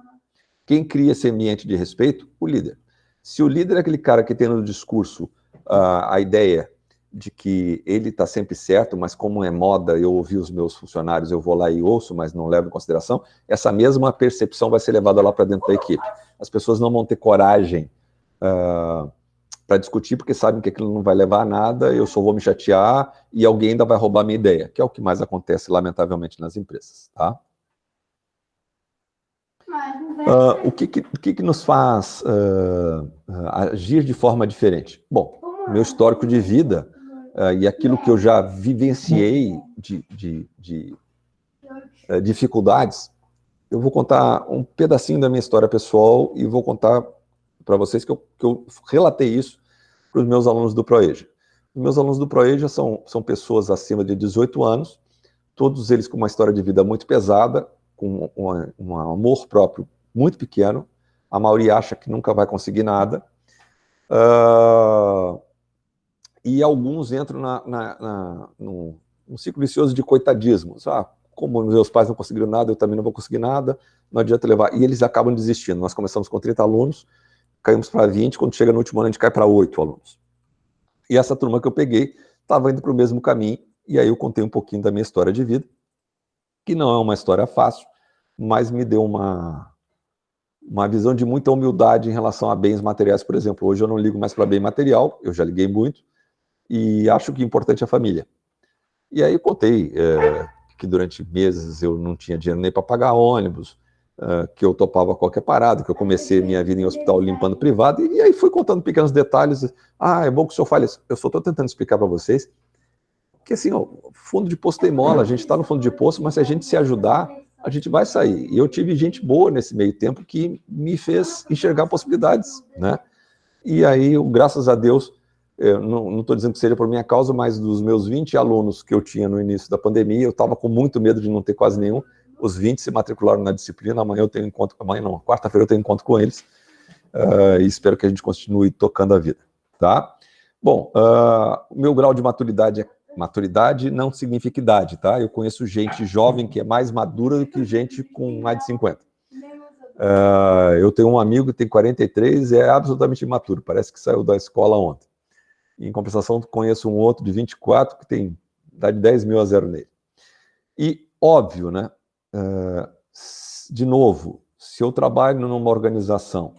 Quem cria esse ambiente de respeito? O líder. Se o líder é aquele cara que tem no discurso a ideia de que ele está sempre certo, mas como é moda, eu ouvi os meus funcionários, eu vou lá e ouço, mas não levo em consideração, essa mesma percepção vai ser levada lá para dentro da equipe. As pessoas não vão ter coragem para discutir, porque sabem que aquilo não vai levar a nada, eu só vou me chatear e alguém ainda vai roubar a minha ideia, que é o que mais acontece, lamentavelmente, nas empresas, tá? O que nos faz agir de forma diferente? Bom, meu histórico de vida e aquilo que eu já vivenciei de dificuldades, eu vou contar um pedacinho da minha história pessoal e vou contar para vocês que eu relatei isso para os meus alunos do ProEja. Os meus alunos do ProEja são pessoas acima de 18 anos, todos eles com uma história de vida muito pesada, com um amor próprio muito pequeno, a maioria acha que nunca vai conseguir nada, e alguns entram num ciclo vicioso de coitadismos. Como meus pais não conseguiram nada, eu também não vou conseguir nada, não adianta levar. E eles acabam desistindo. Nós começamos com 30 alunos, caímos para 20, quando chega no último ano a gente cai para 8 alunos. E essa turma que eu peguei estava indo para o mesmo caminho, e aí eu contei um pouquinho da minha história de vida, que não é uma história fácil, mas me deu uma visão de muita humildade em relação a bens materiais, por exemplo. Hoje eu não ligo mais para bem material, eu já liguei muito, e acho que o importante é a família. E aí eu contei que durante meses eu não tinha dinheiro nem para pagar ônibus, que eu topava qualquer parada, que eu comecei minha vida em hospital limpando privado, e aí fui contando pequenos detalhes. É bom que o senhor fale isso. Eu só estou tentando explicar para vocês que, assim, fundo de poço tem mola, a gente está no fundo de poço, mas se a gente se ajudar, a gente vai sair. E eu tive gente boa nesse meio tempo que me fez enxergar possibilidades, né? E aí, graças a Deus, eu não estou dizendo que seja por minha causa, mas dos meus 20 alunos que eu tinha no início da pandemia, eu estava com muito medo de não ter quase nenhum. Os 20 se matricularam na disciplina. Amanhã eu tenho encontro, quarta-feira eu tenho encontro com eles, e espero que a gente continue tocando a vida, tá? Bom, o meu grau de maturidade não significa idade, tá? Eu conheço gente jovem que é mais madura do que gente com mais de 50. Eu tenho um amigo que tem 43 e é absolutamente imaturo, parece que saiu da escola ontem. Em compensação, conheço um outro de 24 que tem dá de 10 mil a zero nele. E, óbvio, né? De novo, se eu trabalho numa organização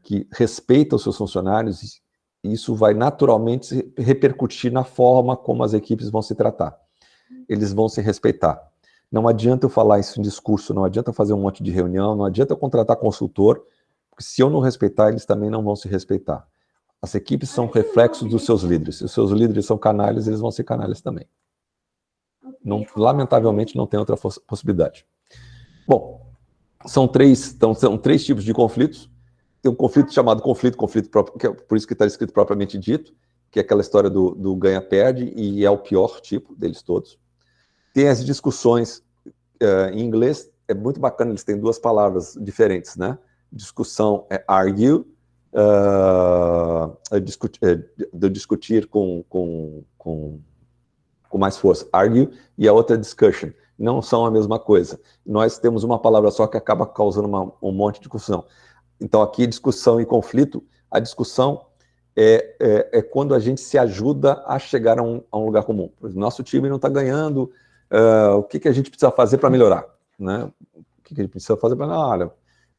que respeita os seus funcionários, isso vai naturalmente repercutir na forma como as equipes vão se tratar. Eles vão se respeitar. Não adianta eu falar isso em discurso, não adianta eu fazer um monte de reunião, não adianta eu contratar consultor, porque se eu não respeitar, eles também não vão se respeitar. As equipes são reflexos dos seus líderes. Se os seus líderes são canalhas, eles vão ser canalhas também. Lamentavelmente, não tem outra possibilidade. Bom, são três tipos de conflitos. Tem um conflito chamado conflito próprio, que é por isso que está escrito propriamente dito, que é aquela história do ganha-perde, e é o pior tipo deles todos. Tem as discussões em inglês, é muito bacana, eles têm duas palavras diferentes, né? Discussão é argue, discutir com mais força, argue, e a outra é discussion. Não são a mesma coisa. Nós temos uma palavra só que acaba causando um monte de confusão. Então, aqui, discussão e conflito, a discussão é quando a gente se ajuda a chegar a um lugar comum. Nosso time não está ganhando, o que a gente precisa fazer para melhorar? Né? O que a gente precisa fazer para melhorar? Olha,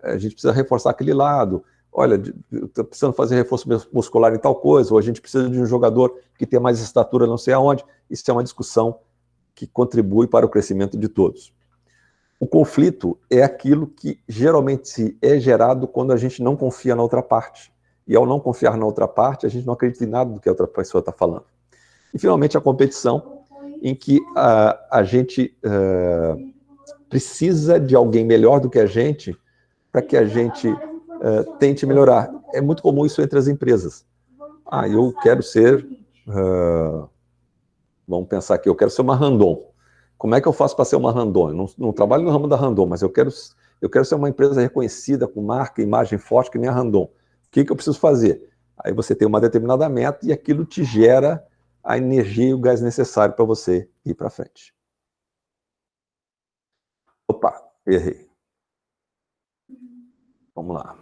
a gente precisa reforçar aquele lado, olha, estou precisando fazer reforço muscular em tal coisa, ou a gente precisa de um jogador que tenha mais estatura não sei aonde. Isso é uma discussão que contribui para o crescimento de todos. O conflito é aquilo que geralmente é gerado quando a gente não confia na outra parte. E ao não confiar na outra parte, a gente não acredita em nada do que a outra pessoa está falando. E, finalmente, a competição, em que a gente precisa de alguém melhor do que a gente para que a gente tente melhorar. É muito comum isso entre as empresas. Eu quero ser... vamos pensar aqui, eu quero ser uma Randon. Como é que eu faço para ser uma Randon? Eu não trabalho no ramo da Randon, mas eu quero ser uma empresa reconhecida, com marca e imagem forte, que nem a Randon. O que eu preciso fazer? Aí você tem uma determinada meta e aquilo te gera a energia e o gás necessário para você ir para frente. Opa, errei. Vamos lá.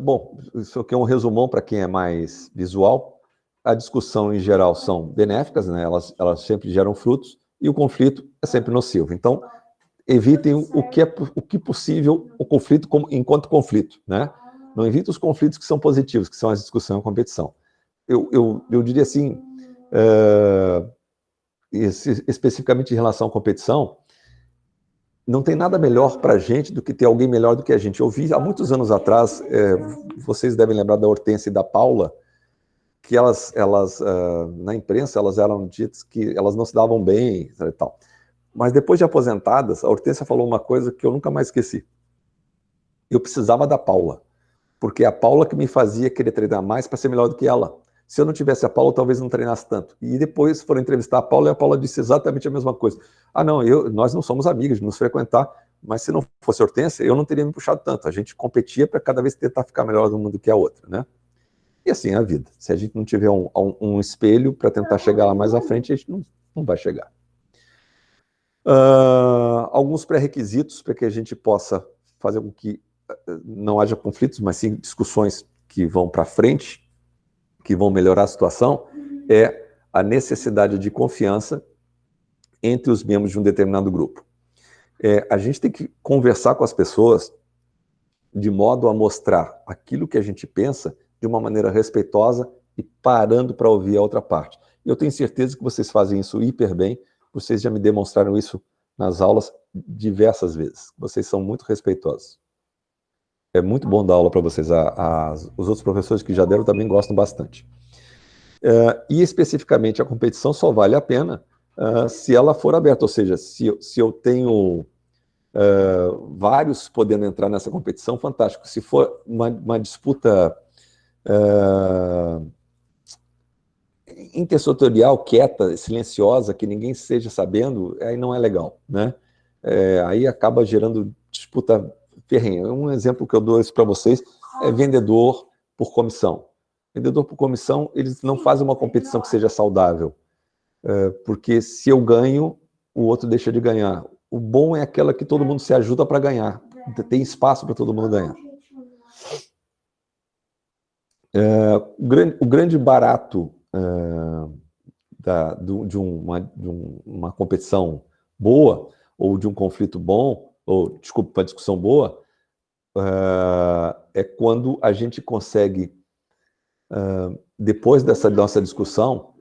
Bom, isso aqui é um resumão para quem é mais visual. A discussão, em geral, são benéficas, né? Elas sempre geram frutos, e o conflito é sempre nocivo. Então, evitem o que possível o conflito enquanto conflito, né? Não evite os conflitos que são positivos, que são a discussão e a competição. Eu diria assim, especificamente em relação à competição, não tem nada melhor para a gente do que ter alguém melhor do que a gente. Eu vi há muitos anos atrás, vocês devem lembrar da Hortência e da Paula, que elas na imprensa, elas eram ditas que elas não se davam bem e tal. Mas depois de aposentadas, a Hortência falou uma coisa que eu nunca mais esqueci. Eu precisava da Paula, porque é a Paula que me fazia querer treinar mais para ser melhor do que ela. Se eu não tivesse a Paula, talvez não treinasse tanto. E depois foram entrevistar a Paula e a Paula disse exatamente a mesma coisa. Ah, não, nós não somos amigos de nos frequentar, mas se não fosse Hortência, eu não teria me puxado tanto. A gente competia para cada vez tentar ficar melhor do que a outra, né? E assim é a vida. Se a gente não tiver um espelho para tentar chegar lá mais à frente, a gente não vai chegar. Alguns pré-requisitos para que a gente possa fazer com que não haja conflitos, mas sim discussões que vão para frente, que vão melhorar a situação, é a necessidade de confiança entre os membros de um determinado grupo. A gente tem que conversar com as pessoas de modo a mostrar aquilo que a gente pensa de uma maneira respeitosa e parando para ouvir a outra parte. Eu tenho certeza que vocês fazem isso hiper bem, vocês já me demonstraram isso nas aulas diversas vezes. Vocês são muito respeitosos. É muito bom dar aula para vocês. Os outros professores que já deram também gostam bastante. E especificamente a competição só vale a pena se ela for aberta, ou seja, se eu tenho vários podendo entrar nessa competição, fantástico. Se for uma disputa intersetorial, quieta, silenciosa, que ninguém esteja sabendo, aí não é legal, né? Aí acaba gerando disputa ferrenha. Um exemplo que eu dou para vocês é vendedor por comissão. Vendedor por comissão, eles não fazem uma competição que seja saudável, porque se eu ganho, o outro deixa de ganhar. O bom é aquela que todo mundo se ajuda para ganhar, tem espaço para todo mundo ganhar. O grande barato de uma competição boa, ou de um conflito bom, ou, desculpa, uma discussão boa, é quando a gente consegue, depois dessa nossa discussão,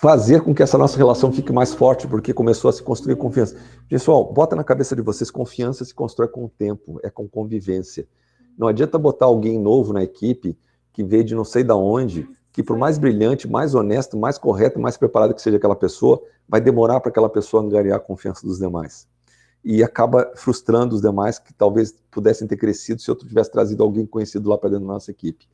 fazer com que essa nossa relação fique mais forte, porque começou a se construir confiança. Pessoal, bota na cabeça de vocês, confiança se constrói com o tempo, é com convivência. Não adianta botar alguém novo na equipe, que veio de não sei da onde, que por mais brilhante, mais honesto, mais correto, mais preparado que seja aquela pessoa, vai demorar para aquela pessoa angariar a confiança dos demais. E acaba frustrando os demais que talvez pudessem ter crescido se eu tivesse trazido alguém conhecido lá para dentro da nossa equipe.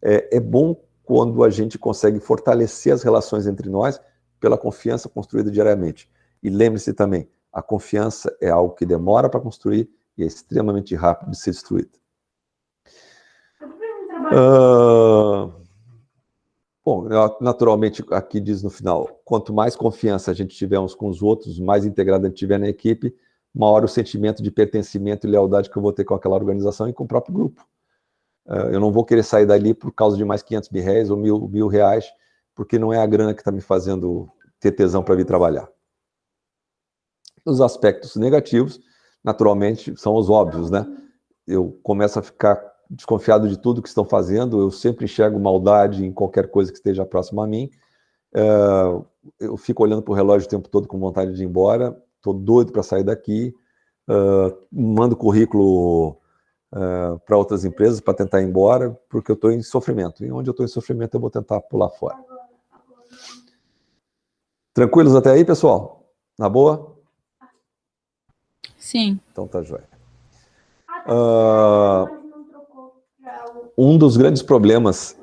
É bom quando a gente consegue fortalecer as relações entre nós pela confiança construída diariamente. E lembre-se também, a confiança é algo que demora para construir e é extremamente rápido de ser destruído. Bom, naturalmente, aqui diz no final, quanto mais confiança a gente tiver uns com os outros, mais integrado a gente tiver na equipe, maior o sentimento de pertencimento e lealdade que eu vou ter com aquela organização e com o próprio grupo. Eu não vou querer sair dali por causa de mais 500 mil reais ou mil reais, porque não é a grana que está me fazendo ter tesão para vir trabalhar. Os aspectos negativos, naturalmente, são os óbvios, né? Eu começo a ficar desconfiado de tudo que estão fazendo, eu sempre enxergo maldade em qualquer coisa que esteja próxima a mim, eu fico olhando para o relógio o tempo todo com vontade de ir embora, estou doido para sair daqui, mando currículo para outras empresas para tentar ir embora, porque eu estou em sofrimento. E onde eu estou em sofrimento, eu vou tentar pular fora. Tranquilos até aí, pessoal? Na boa? Sim. Então tá jóia. Um dos grandes problemas,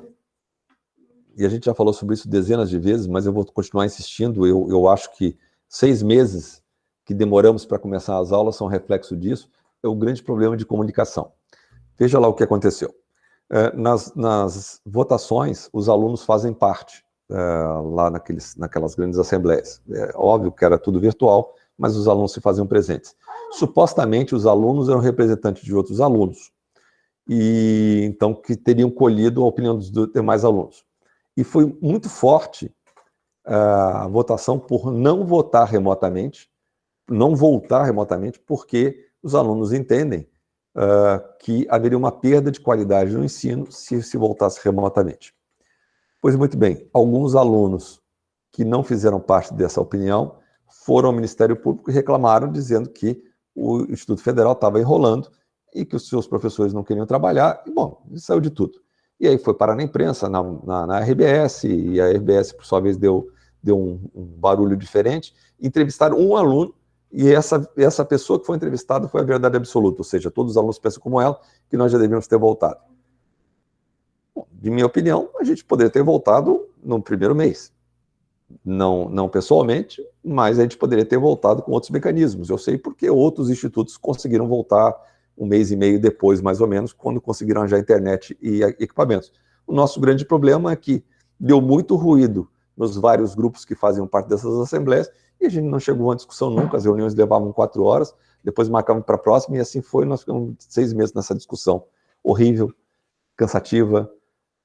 e a gente já falou sobre isso dezenas de vezes, mas eu vou continuar insistindo, eu acho que 6 meses que demoramos para começar as aulas são reflexo disso, é o grande problema de comunicação. Veja lá o que aconteceu. Nas votações, os alunos fazem parte lá naquelas grandes assembleias. É óbvio que era tudo virtual, mas os alunos se faziam presentes. Supostamente, os alunos eram representantes de outros alunos, e então que teriam colhido a opinião dos demais alunos. E foi muito forte a votação por não votar remotamente, não voltar remotamente, porque os alunos entendem que haveria uma perda de qualidade no ensino se voltasse remotamente. Pois muito bem, alguns alunos que não fizeram parte dessa opinião foram ao Ministério Público e reclamaram, dizendo que o Instituto Federal estava enrolando e que os seus professores não queriam trabalhar, e bom, saiu de tudo. E aí foi parar na imprensa, na RBS, e a RBS, por sua vez, deu um barulho diferente, entrevistaram um aluno, e essa pessoa que foi entrevistada foi a verdade absoluta, ou seja, todos os alunos pensam como ela, que nós já devíamos ter voltado. Bom, de minha opinião, a gente poderia ter voltado no primeiro mês. Não pessoalmente, mas a gente poderia ter voltado com outros mecanismos. Eu sei porque outros institutos conseguiram voltar 1 mês e meio depois, mais ou menos, quando conseguiram já internet e equipamentos. O nosso grande problema é que deu muito ruído nos vários grupos que faziam parte dessas assembleias e a gente não chegou a uma discussão nunca, as reuniões levavam 4 horas, depois marcamos para a próxima e assim foi, nós ficamos 6 meses nessa discussão horrível, cansativa,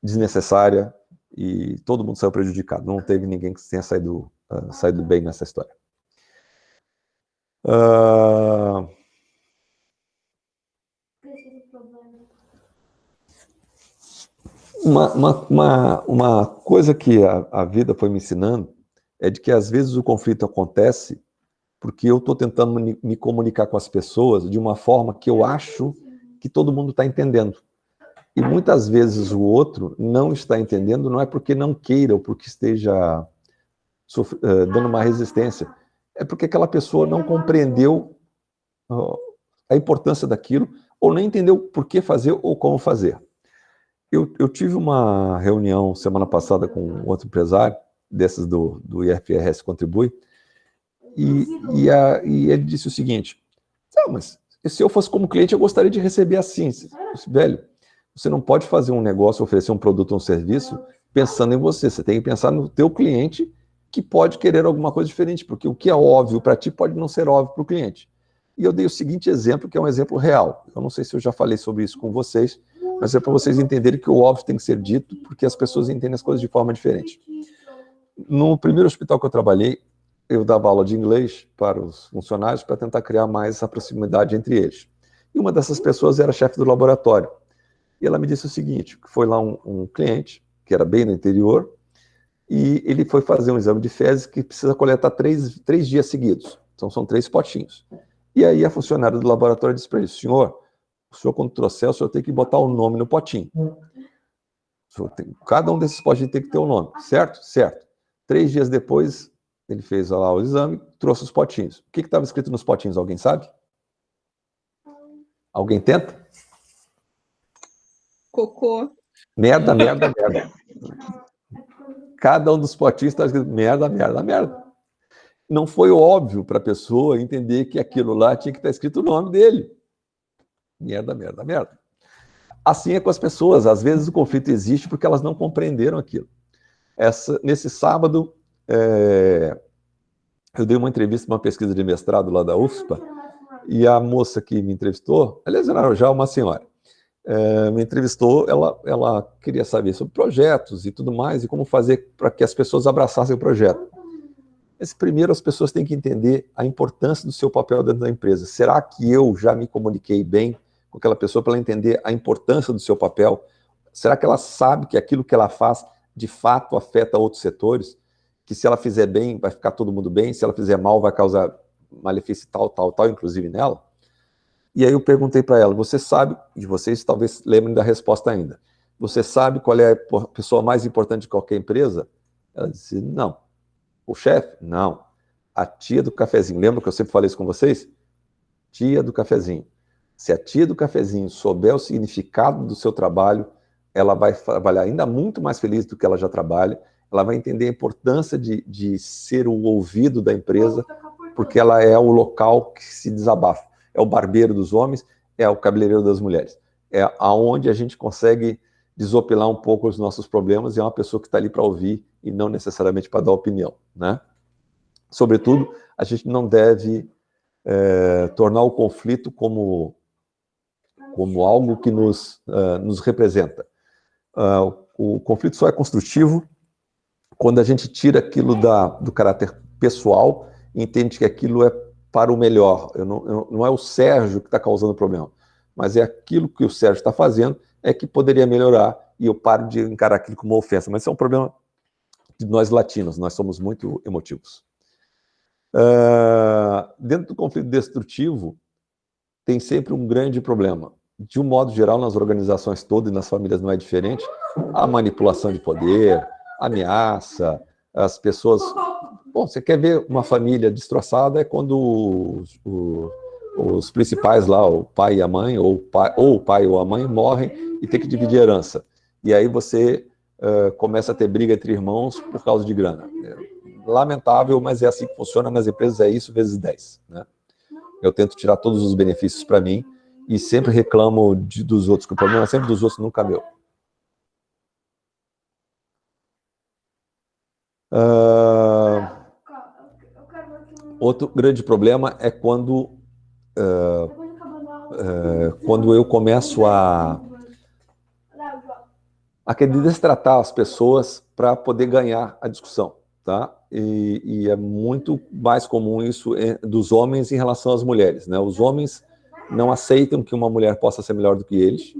desnecessária, e todo mundo saiu prejudicado. Não teve ninguém que tenha saído bem nessa história. Uma coisa que a vida foi me ensinando é de que às vezes o conflito acontece porque eu estou tentando me comunicar com as pessoas de uma forma que eu acho que todo mundo está entendendo. E muitas vezes o outro não está entendendo, não é porque não queira ou porque esteja dando uma resistência, é porque aquela pessoa não compreendeu a importância daquilo ou nem entendeu por que fazer ou como fazer. Eu tive uma reunião semana passada com outro empresário, desses do IFRS Contribui, e ele disse o seguinte: mas se eu fosse como cliente, eu gostaria de receber assim. Eu disse, velho, você não pode fazer um negócio, oferecer um produto ou um serviço pensando em você. Você tem que pensar no teu cliente que pode querer alguma coisa diferente, porque o que é óbvio para ti pode não ser óbvio para o cliente. E eu dei o seguinte exemplo, que é um exemplo real. Eu não sei se eu já falei sobre isso com vocês, mas é para vocês entenderem que o óbvio tem que ser dito, porque as pessoas entendem as coisas de forma diferente. No primeiro hospital que eu trabalhei, eu dava aula de inglês para os funcionários para tentar criar mais essa proximidade entre eles. E uma dessas pessoas era chefe do laboratório. E ela me disse o seguinte, que foi lá um cliente, que era bem no interior, e ele foi fazer um exame de fezes que precisa coletar 3 dias seguidos. Então, são 3 potinhos. E aí a funcionária do laboratório disse para ele: senhor, o senhor quando trouxer, o senhor tem que botar o nome no potinho. Cada um desses potinhos tem que ter o nome, certo? Certo. 3 dias depois, ele fez lá o exame, trouxe os potinhos. O que estava escrito nos potinhos, alguém sabe? Alguém tenta? Cocô. Merda, merda, merda. Cada um dos potinhos está escrito merda, merda, merda. Não foi óbvio para a pessoa entender que aquilo lá tinha que estar escrito o nome dele. Merda, merda, merda. Assim é com as pessoas. Às vezes o conflito existe porque elas não compreenderam aquilo. Nesse sábado, eu dei uma entrevista, uma pesquisa de mestrado lá da UFSPA, e a moça que me entrevistou, aliás, era já uma senhora, me entrevistou, ela queria saber sobre projetos e tudo mais, e como fazer para que as pessoas abraçassem o projeto. Mas primeiro as pessoas têm que entender a importância do seu papel dentro da empresa. Será que eu já me comuniquei bem com aquela pessoa para ela entender a importância do seu papel? Será que ela sabe que aquilo que ela faz de fato afeta outros setores? Que se ela fizer bem, vai ficar todo mundo bem, se ela fizer mal, vai causar malefício tal, inclusive nela? E aí eu perguntei para ela: você sabe, e vocês talvez lembrem da resposta ainda, você sabe qual é a pessoa mais importante de qualquer empresa? Ela disse: não. O chefe? Não. A tia do cafezinho. Lembra que eu sempre falei isso com vocês? Tia do cafezinho. Se a tia do cafezinho souber o significado do seu trabalho, ela vai trabalhar ainda muito mais feliz do que ela já trabalha, ela vai entender a importância de ser o ouvido da empresa, porque ela é o local que se desabafa. É o barbeiro dos homens, é o cabeleireiro das mulheres. É aonde a gente consegue desopilar um pouco os nossos problemas, e é uma pessoa que está ali para ouvir e não necessariamente para dar opinião, né? Sobretudo, a gente não deve tornar o conflito como algo que nos representa. O conflito só é construtivo quando a gente tira aquilo do caráter pessoal e entende que aquilo é para o melhor. Não é o Sérgio que está causando o problema, mas é aquilo que o Sérgio está fazendo é que poderia melhorar, e eu paro de encarar aquilo como uma ofensa. Mas isso é um problema de nós latinos, nós somos muito emotivos. Dentro do conflito destrutivo, tem sempre um grande problema. De um modo geral, nas organizações todas e nas famílias não é diferente, a manipulação de poder, ameaça, as pessoas... Bom, você quer ver uma família destroçada é quando os principais lá, o pai e a mãe, ou o pai ou a mãe morrem e tem que dividir a herança. e aí você começa a ter briga entre irmãos por causa de grana. Lamentável, mas é assim que funciona nas empresas, é isso vezes 10, né? Eu tento tirar todos os benefícios para mim e sempre reclamo dos outros, que o problema é sempre dos outros, nunca meu. Outro grande problema é quando eu começo a querer destratar as pessoas para poder ganhar a discussão, tá? E é muito mais comum isso dos homens em relação às mulheres, né? Os homens não aceitam que uma mulher possa ser melhor do que eles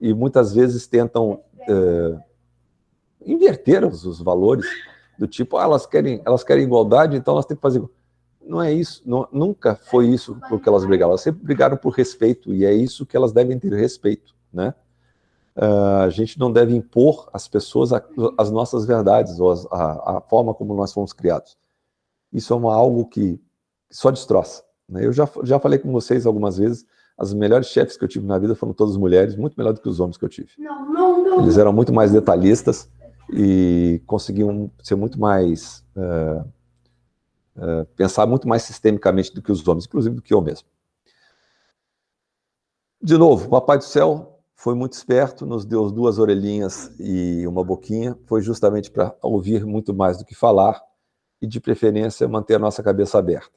e muitas vezes tentam inverter os valores do tipo, elas querem igualdade, então elas têm que fazer. Não é isso, nunca foi isso por que elas brigaram. Elas sempre brigaram por respeito e é isso que elas devem ter respeito, né? A gente não deve impor às pessoas as nossas verdades ou a forma como nós fomos criados. Isso é algo que só destroça, né? Eu já falei com vocês algumas vezes, as melhores chefes que eu tive na vida foram todas mulheres, muito melhor do que os homens que eu tive. Eles eram muito mais detalhistas e conseguiam ser muito mais... pensar muito mais sistemicamente do que os homens, inclusive do que eu mesmo. De novo, o Papai do Céu foi muito esperto, nos deu 2 orelhinhas e uma boquinha, foi justamente para ouvir muito mais do que falar e, de preferência, manter a nossa cabeça aberta.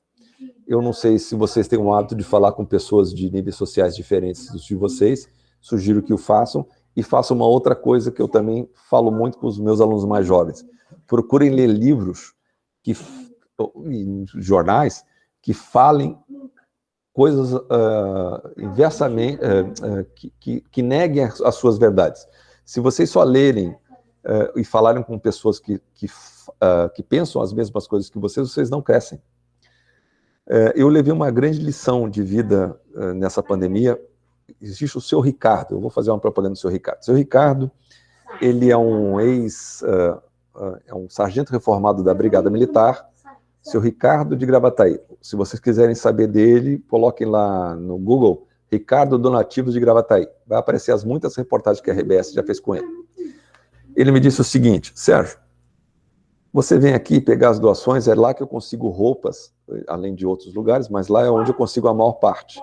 Eu não sei se vocês têm o hábito de falar com pessoas de níveis sociais diferentes dos de vocês, sugiro que o façam, e façam uma outra coisa que eu também falo muito com os meus alunos mais jovens. Procurem ler livros e jornais que falem coisas inversamente, que neguem as suas verdades. Se vocês só lerem e falarem com pessoas que pensam as mesmas coisas que vocês não crescem. Eu levei uma grande lição de vida nessa pandemia. Existe o Seu Ricardo, eu vou fazer uma propaganda do Seu Ricardo. Seu Ricardo, ele é um um sargento reformado da Brigada Militar, Seu Ricardo de Gravataí. Se vocês quiserem saber dele, coloquem lá no Google, Ricardo Donativos de Gravataí. Vai aparecer as muitas reportagens que a RBS já fez com ele. Ele me disse o seguinte: Sérgio, você vem aqui pegar as doações, é lá que eu consigo roupas, além de outros lugares, mas lá é onde eu consigo a maior parte.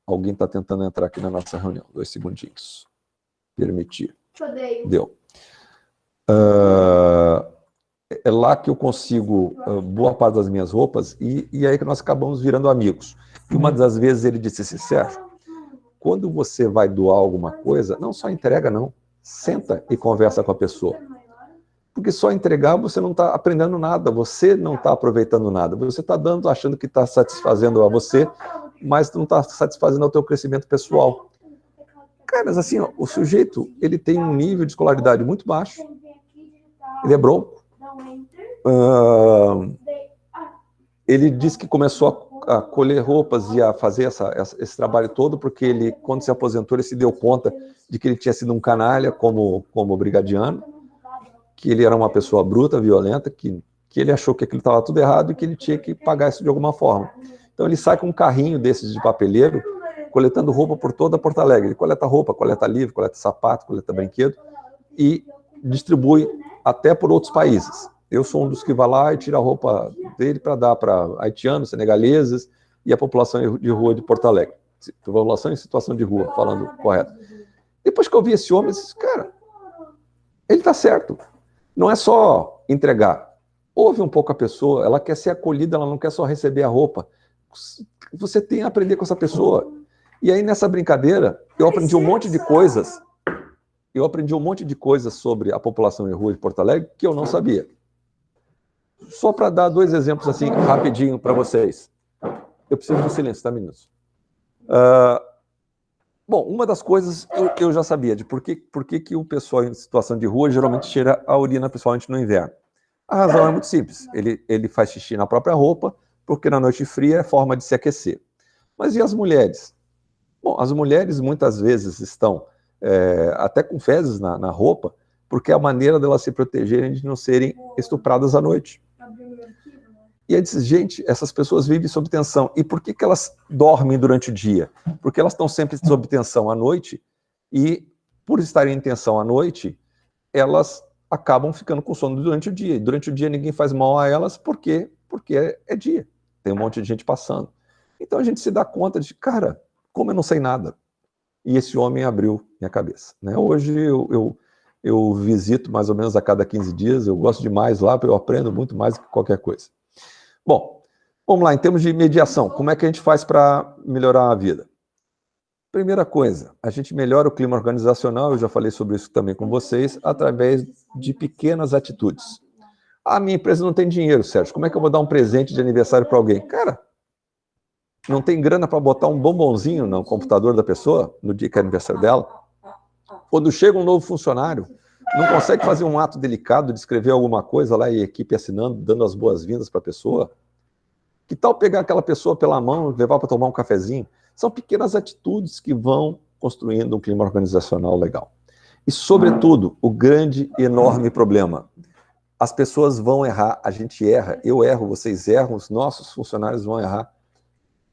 Alguém está tentando entrar aqui na nossa reunião. 2 segundinhos. Permitir. Deu. É lá que eu consigo boa parte das minhas roupas e aí que nós acabamos virando amigos. E uma das vezes ele disse assim: Sérgio, quando você vai doar alguma coisa, não só entrega não, senta e conversa com a pessoa. Porque só entregar você não está aprendendo nada, você não está aproveitando nada, você está dando, achando que está satisfazendo a você, mas não está satisfazendo o teu crescimento pessoal. Cara, mas assim, ó, o sujeito, ele tem um nível de escolaridade muito baixo, ele é bronco. Ele disse que começou a colher roupas e a fazer esse trabalho todo porque ele, quando se aposentou, ele se deu conta de que ele tinha sido um canalha como brigadiano, que ele era uma pessoa bruta, violenta, que ele achou que aquilo estava tudo errado e que ele tinha que pagar isso de alguma forma. Então ele sai com um carrinho desses de papeleiro, coletando roupa por toda Porto Alegre. Ele coleta roupa, coleta livro, coleta sapato, coleta brinquedo e distribui até por outros países. Eu sou um dos que vai lá e tira a roupa dele para dar para haitianos, senegaleses e a população de rua de Porto Alegre. População em situação de rua, falando correto. Depois que eu vi esse homem, eu disse, cara, ele está certo. Não é só entregar. Ouve um pouco a pessoa, ela quer ser acolhida, ela não quer só receber a roupa. Você tem a aprender com essa pessoa. E aí, nessa brincadeira, eu aprendi um monte de coisas. Eu aprendi um monte de coisas sobre a população de rua de Porto Alegre que eu não sabia. Só para dar 2 exemplos assim, rapidinho para vocês. Eu preciso de silêncio, tá, meninos? Bom, uma das coisas eu já sabia, de por que o pessoal em situação de rua geralmente cheira a urina, principalmente no inverno. A razão é muito simples. Ele faz xixi na própria roupa, porque na noite fria é forma de se aquecer. Mas e as mulheres? Bom, as mulheres muitas vezes estão até com fezes na roupa, porque é a maneira delas se protegerem de não serem estupradas à noite. E aí disse, gente, essas pessoas vivem sob tensão. E por que elas dormem durante o dia? Porque elas estão sempre sob tensão à noite, E, por estarem em tensão à noite, elas acabam ficando com sono durante o dia. E durante o dia ninguém faz mal a elas, por quê? Porque é dia. Tem um monte de gente passando. Então a gente se dá conta de, cara, como eu não sei nada. E esse homem abriu minha cabeça, né? Hoje eu visito mais ou menos a cada 15 dias, eu gosto demais lá, eu aprendo muito mais do que qualquer coisa. Bom, vamos lá, em termos de mediação, como é que a gente faz para melhorar a vida? Primeira coisa, a gente melhora o clima organizacional, eu já falei sobre isso também com vocês, através de pequenas atitudes. A minha empresa não tem dinheiro, Sérgio, como é que eu vou dar um presente de aniversário para alguém? Cara, não tem grana para botar um bombonzinho no computador da pessoa, no dia que é aniversário dela? Quando chega um novo funcionário, não consegue fazer um ato delicado de escrever alguma coisa lá e a equipe assinando, dando as boas-vindas para a pessoa? Que tal pegar aquela pessoa pela mão e levar para tomar um cafezinho? São pequenas atitudes que vão construindo um clima organizacional legal. E, sobretudo, o grande, enorme problema. As pessoas vão errar, a gente erra, eu erro, vocês erram, os nossos funcionários vão errar.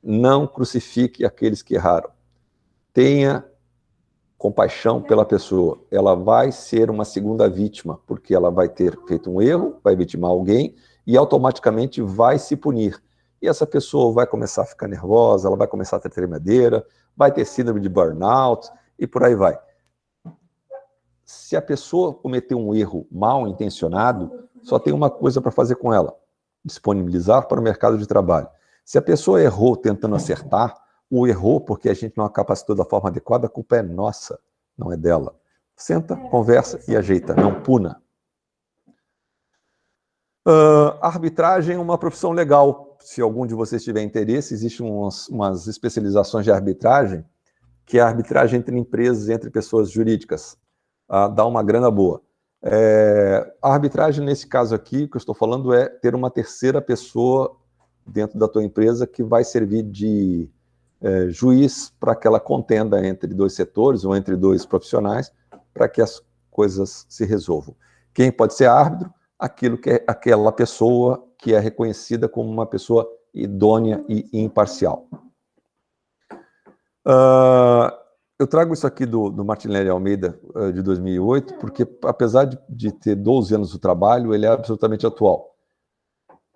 Não crucifique aqueles que erraram. Tenha compaixão pela pessoa. Ela vai ser uma segunda vítima, porque ela vai ter feito um erro, vai vitimar alguém e automaticamente vai se punir. E essa pessoa vai começar a ficar nervosa, ela vai começar a ter tremedeira, vai ter síndrome de burnout e por aí vai. Se a pessoa cometeu um erro mal intencionado, só tem uma coisa para fazer com ela: disponibilizar para o mercado de trabalho. Se a pessoa errou tentando acertar, ou errou porque a gente não a capacitou da forma adequada, a culpa é nossa, não é dela. Senta, conversa e ajeita, não puna. Arbitragem é uma profissão legal. Se algum de vocês tiver interesse, existem umas especializações de arbitragem, que é a arbitragem entre empresas e entre pessoas jurídicas. Dá uma grana boa. A arbitragem, nesse caso aqui, que eu estou falando, é ter uma terceira pessoa dentro da tua empresa que vai servir de juiz para aquela contenda entre dois setores ou entre dois profissionais, para que as coisas se resolvam. Quem pode ser árbitro? Aquela pessoa que é reconhecida como uma pessoa idônea e imparcial. Eu trago isso aqui do Martinelli Almeida, de 2008, porque, apesar de ter 12 anos do trabalho, ele é absolutamente atual.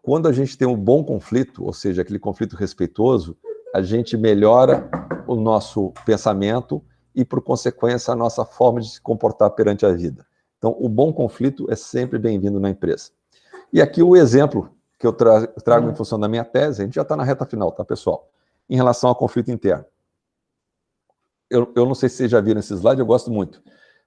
Quando a gente tem um bom conflito, ou seja, aquele conflito respeitoso, a gente melhora o nosso pensamento e, por consequência, a nossa forma de se comportar perante a vida. Então, o bom conflito é sempre bem-vindo na empresa. E aqui o exemplo que eu trago em função da minha tese, a gente já está na reta final, tá, pessoal? Em relação ao conflito interno. Eu não sei se vocês já viram esse slide, eu gosto muito.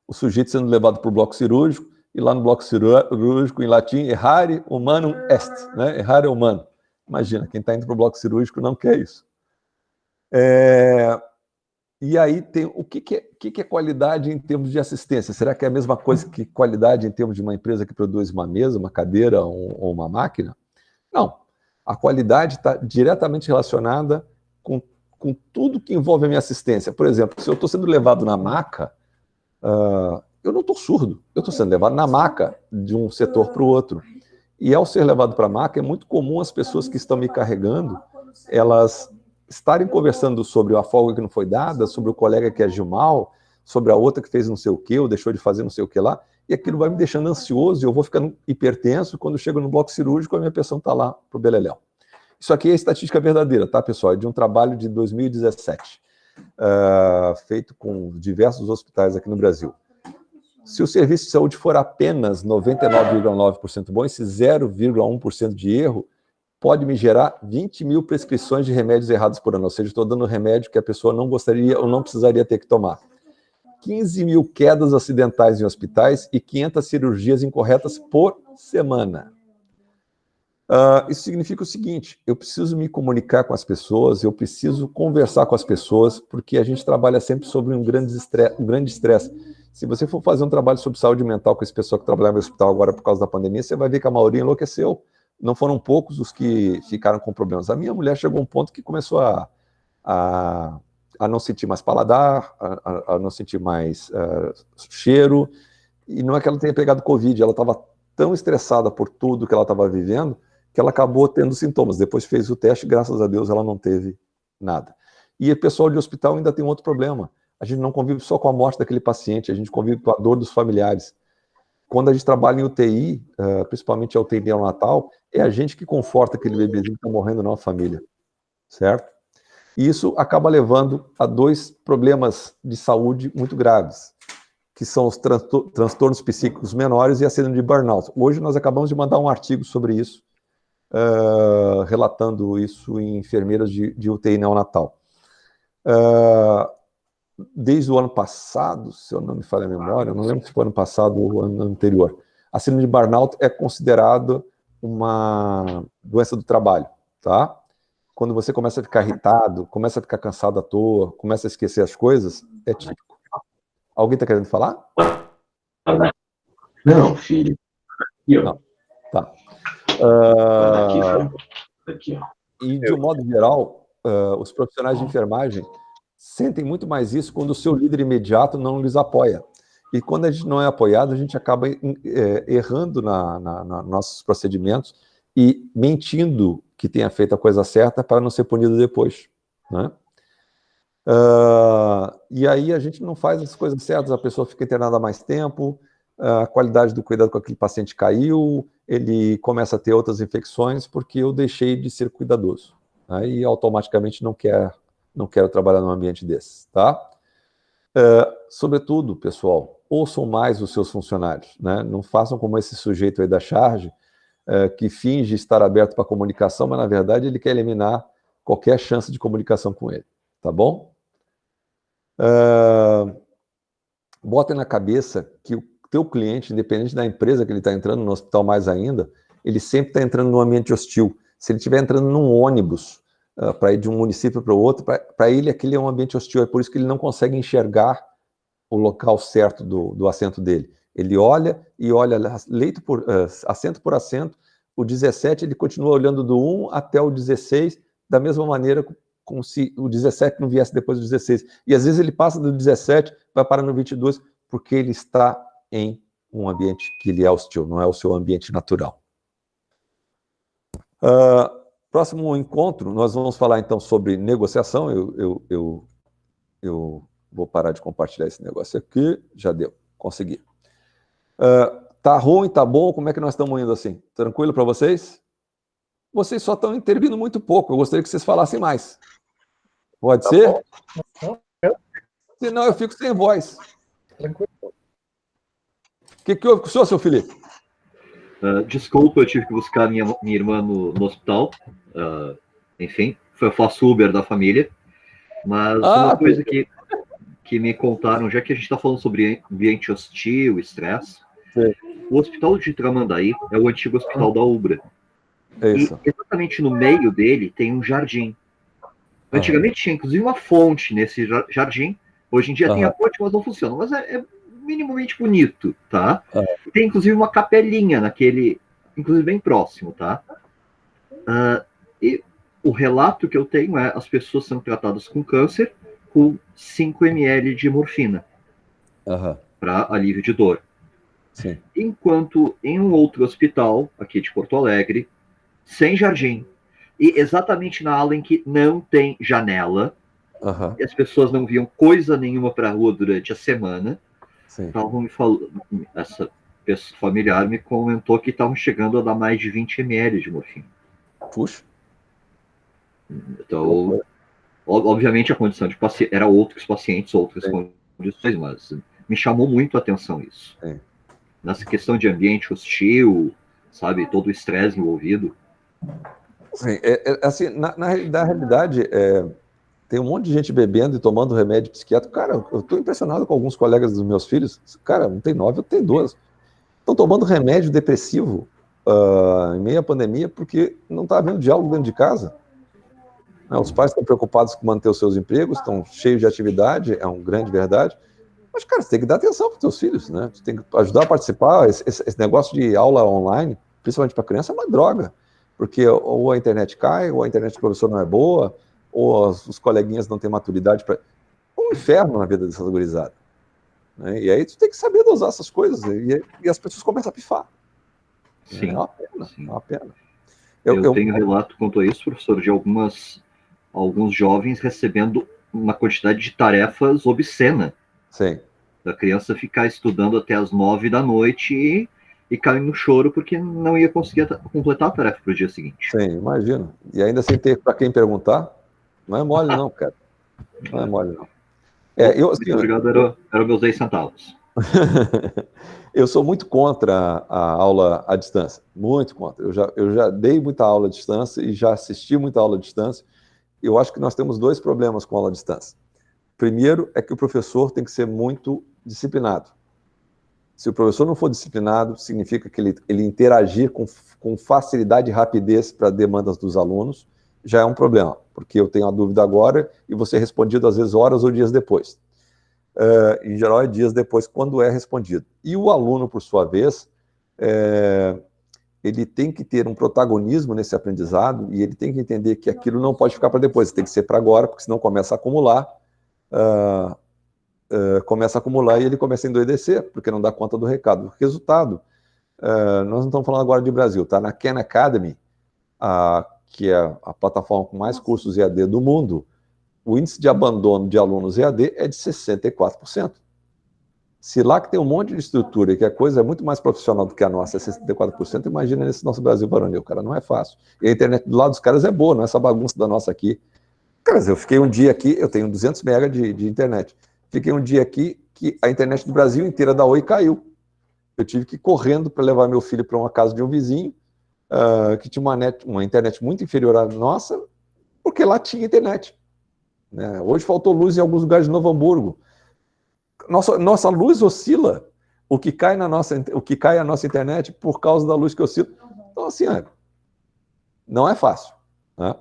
O sujeito sendo levado para o bloco cirúrgico, e lá no bloco cirúrgico, em latim, errare humanum est, né? Errare humano. Imagina, quem está indo para o bloco cirúrgico não quer isso. E aí tem o que é qualidade em termos de assistência? Será que é a mesma coisa que qualidade em termos de uma empresa que produz uma mesa, uma cadeira ou uma máquina? Não. A qualidade está diretamente relacionada com tudo que envolve a minha assistência. Por exemplo, se eu estou sendo levado na maca, eu não estou surdo, eu estou sendo levado na maca de um setor para o outro. E ao ser levado para a maca, é muito comum as pessoas que estão me carregando, elas estarem conversando sobre a folga que não foi dada, sobre o colega que agiu mal, sobre a outra que fez não sei o quê, ou deixou de fazer não sei o que lá, e aquilo vai me deixando ansioso, e eu vou ficando hipertenso, quando chego no bloco cirúrgico, a minha pressão está lá pro beleléu. Isso aqui é estatística verdadeira, tá, pessoal? É de um trabalho de 2017, feito com diversos hospitais aqui no Brasil. Se o serviço de saúde for apenas 99,9% bom, esse 0,1% de erro pode me gerar 20 mil prescrições de remédios errados por ano, ou seja, estou dando remédio que a pessoa não gostaria ou não precisaria ter que tomar. 15 mil quedas acidentais em hospitais e 500 cirurgias incorretas por semana. Isso significa o seguinte: eu preciso me comunicar com as pessoas, eu preciso conversar com as pessoas, porque a gente trabalha sempre sobre um grande estresse. Se você for fazer um trabalho sobre saúde mental com esse pessoal que trabalhava no hospital agora por causa da pandemia, você vai ver que a maioria enlouqueceu. Não foram poucos os que ficaram com problemas. A minha mulher chegou a um ponto que começou a não sentir mais paladar, a não sentir mais cheiro, e não é que ela tenha pegado Covid, ela estava tão estressada por tudo que ela estava vivendo, que ela acabou tendo sintomas. Depois fez o teste, graças a Deus ela não teve nada. E o pessoal de hospital ainda tem um outro problema. a gente não convive só com a morte daquele paciente, a gente convive com a dor dos familiares. Quando a gente trabalha em UTI, principalmente a UTI neonatal, é a gente que conforta aquele bebezinho que está morrendo na família, certo? E isso acaba levando a 2 problemas de saúde muito graves, que são os transtornos psíquicos menores e a síndrome de burnout. Hoje nós acabamos de mandar um artigo sobre isso, relatando isso em enfermeiras de UTI neonatal. Desde o ano passado, se eu não me falha a memória, eu não lembro se foi ano passado ou ano anterior, a síndrome de burnout é considerada uma doença do trabalho, tá? Quando você começa a ficar irritado, começa a ficar cansado à toa, começa a esquecer as coisas, é típico. Alguém está querendo falar? Não, filho. Não. Tá. Aqui, ó. E, de um modo geral, os profissionais de enfermagem sentem muito mais isso quando o seu líder imediato não lhes apoia. E quando a gente não é apoiado, a gente acaba errando nos nossos procedimentos e mentindo que tenha feito a coisa certa para não ser punido depois, né? E aí a gente não faz as coisas certas, a pessoa fica internada há mais tempo, a qualidade do cuidado com aquele paciente caiu, ele começa a ter outras infecções porque eu deixei de ser cuidadoso, né? E automaticamente não quero trabalhar num ambiente desse, tá? Sobretudo, pessoal, ouçam mais os seus funcionários, né? Não façam como esse sujeito aí da charge, que finge estar aberto para comunicação, mas na verdade ele quer eliminar qualquer chance de comunicação com ele, tá bom? Botem na cabeça que o teu cliente, independente da empresa que ele está entrando, no hospital mais ainda, ele sempre está entrando num ambiente hostil. Se ele estiver entrando num ônibus para ir de um município para o outro, para ele aquele é um ambiente hostil, é por isso que ele não consegue enxergar o local certo do assento dele. Ele olha assento por assento, o 17 ele continua olhando do 1 até o 16, da mesma maneira como se o 17 não viesse depois do 16. E às vezes ele passa do 17, vai parar no 22, porque ele está em um ambiente que ele é hostil, não é o seu ambiente natural. Próximo encontro, nós vamos falar então sobre negociação. Eu vou parar de compartilhar esse negócio aqui. Já deu, consegui. Tá ruim, tá bom? Como é que nós estamos indo assim? Tranquilo para vocês? Vocês só estão intervindo muito pouco. Eu gostaria que vocês falassem mais. Pode ser? Senão eu fico sem voz. Tranquilo. O que houve com o senhor, seu Felipe? Desculpa, eu tive que buscar minha irmã no hospital. Enfim, eu faço Uber da família. Mas uma coisa que me contaram, já que a gente está falando sobre ambiente hostil, estresse, o hospital de Tramandaí é o antigo hospital da Ubra. Isso. E exatamente no meio dele tem um jardim. Antigamente tinha inclusive uma fonte nesse jardim. Hoje em dia tem a fonte, mas não funciona. Mas é minimamente bonito, tá? Tem inclusive uma capelinha naquele, inclusive bem próximo, tá? E o relato que eu tenho é as pessoas são tratadas com câncer com 5 ml de morfina para alívio de dor. Sim. Enquanto em um outro hospital, aqui de Porto Alegre, sem jardim, e exatamente na ala em que não tem janela, e as pessoas não viam coisa nenhuma para a rua durante a semana, estavam me falando, essa pessoa familiar me comentou que estavam chegando a dar mais de 20 ml de morfina. Puxa. Então, obviamente a condição de paciente era outros pacientes, outras condições, mas me chamou muito a atenção isso. Nessa questão de ambiente hostil, sabe, todo o estresse envolvido. Sim, assim, na realidade, tem um monte de gente bebendo e tomando remédio psiquiátrico. Cara, eu estou impressionado com alguns colegas dos meus filhos. Cara, não tem 9, eu tenho 2. Estão tomando remédio depressivo em meio à pandemia porque não está havendo diálogo dentro de casa. Os pais estão preocupados com manter os seus empregos, estão cheios de atividade, é uma grande verdade. Mas, cara, você tem que dar atenção para os seus filhos, né? Você tem que ajudar a participar. Esse negócio de aula online, principalmente para criança, é uma droga. Porque ou a internet cai, ou a internet do professor não é boa, ou os coleguinhas não têm maturidade para... É um inferno na vida dessa gurizada. Né? E aí tu tem que saber dosar essas coisas, e as pessoas começam a pifar. Sim. É uma pena, é uma pena. Eu tenho relato quanto a isso, professor, de alguns jovens recebendo uma quantidade de tarefas obscena. Sim. Da criança ficar estudando até as 9 da noite e cair no choro porque não ia conseguir completar a tarefa para o dia seguinte. Sim, imagino. E ainda sem ter para quem perguntar, não é mole não, cara. Não é mole não. Muito obrigado, era meus 10 centavos. Eu sou muito contra a aula à distância, muito contra. Eu já dei muita aula à distância e já assisti muita aula à distância. Eu acho que nós temos dois problemas com a aula à distância. Primeiro é que o professor tem que ser muito disciplinado. Se o professor não for disciplinado, significa que ele interagir com facilidade e rapidez para demandas dos alunos, já é um problema, porque eu tenho a dúvida agora e vou ser respondido às vezes horas ou dias depois. Em geral é dias depois quando é respondido. E o aluno, por sua vez, ele tem que ter um protagonismo nesse aprendizado e ele tem que entender que aquilo não pode ficar para depois, tem que ser para agora, porque senão começa a acumular, e ele começa a endoidecer, porque não dá conta do recado. O resultado, nós não estamos falando agora de Brasil, tá? Na Khan Academy, que é a plataforma com mais cursos EAD do mundo, o índice de abandono de alunos EAD é de 64%. Se lá que tem um monte de estrutura e que a coisa é muito mais profissional do que a nossa, é 64%, imagina nesse nosso Brasil varonil, cara, não é fácil. E a internet do lado dos caras é boa, não é essa bagunça da nossa aqui. Cara, eu fiquei um dia aqui, eu tenho 200 mega de internet, fiquei um dia aqui que a internet do Brasil inteira da Oi caiu. Eu tive que ir correndo para levar meu filho para uma casa de um vizinho, que tinha uma internet muito inferior à nossa, porque lá tinha internet. Né? Hoje faltou luz em alguns lugares de Novo Hamburgo. Nossa luz oscila, o que cai a nossa internet por causa da luz que oscila. Então, assim, não é fácil. Né?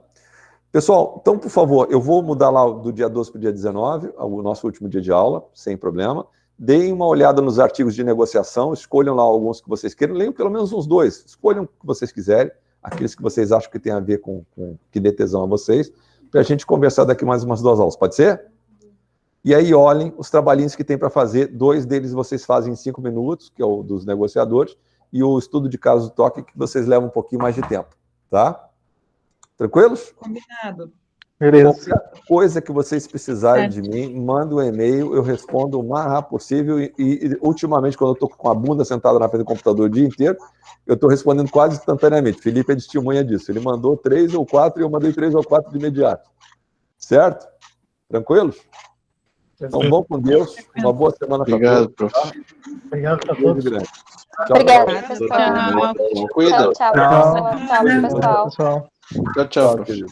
Pessoal, então, por favor, eu vou mudar lá do dia 12 para o dia 19, o nosso último dia de aula, sem problema. Deem uma olhada nos artigos de negociação, escolham lá alguns que vocês queiram, leiam pelo menos uns 2, escolham o que vocês quiserem, aqueles que vocês acham que tem a ver com que dê tesão a vocês, para a gente conversar daqui mais umas 2 aulas, pode ser? E aí olhem os trabalhinhos que tem para fazer, 2 deles vocês fazem em 5 minutos, que é o dos negociadores, e o estudo de caso do toque, que vocês levam um pouquinho mais de tempo, tá? Tranquilos? Combinado. Qualquer coisa que vocês precisarem de mim, manda um e-mail, eu respondo o mais rápido possível, e ultimamente, quando eu estou com a bunda sentada na frente do computador o dia inteiro, eu estou respondendo quase instantaneamente. Felipe é testemunha disso, ele mandou 3 ou 4 e eu mandei 3 ou 4 de imediato. Certo? Tranquilos? Então, vão com Deus, uma boa semana para todos. Obrigado, prof. Obrigado para todos. Tchau, Obrigada, pessoal. Cuida. Tchau, pessoal. Tchau, pessoal. Tchau, Tchau, tchau.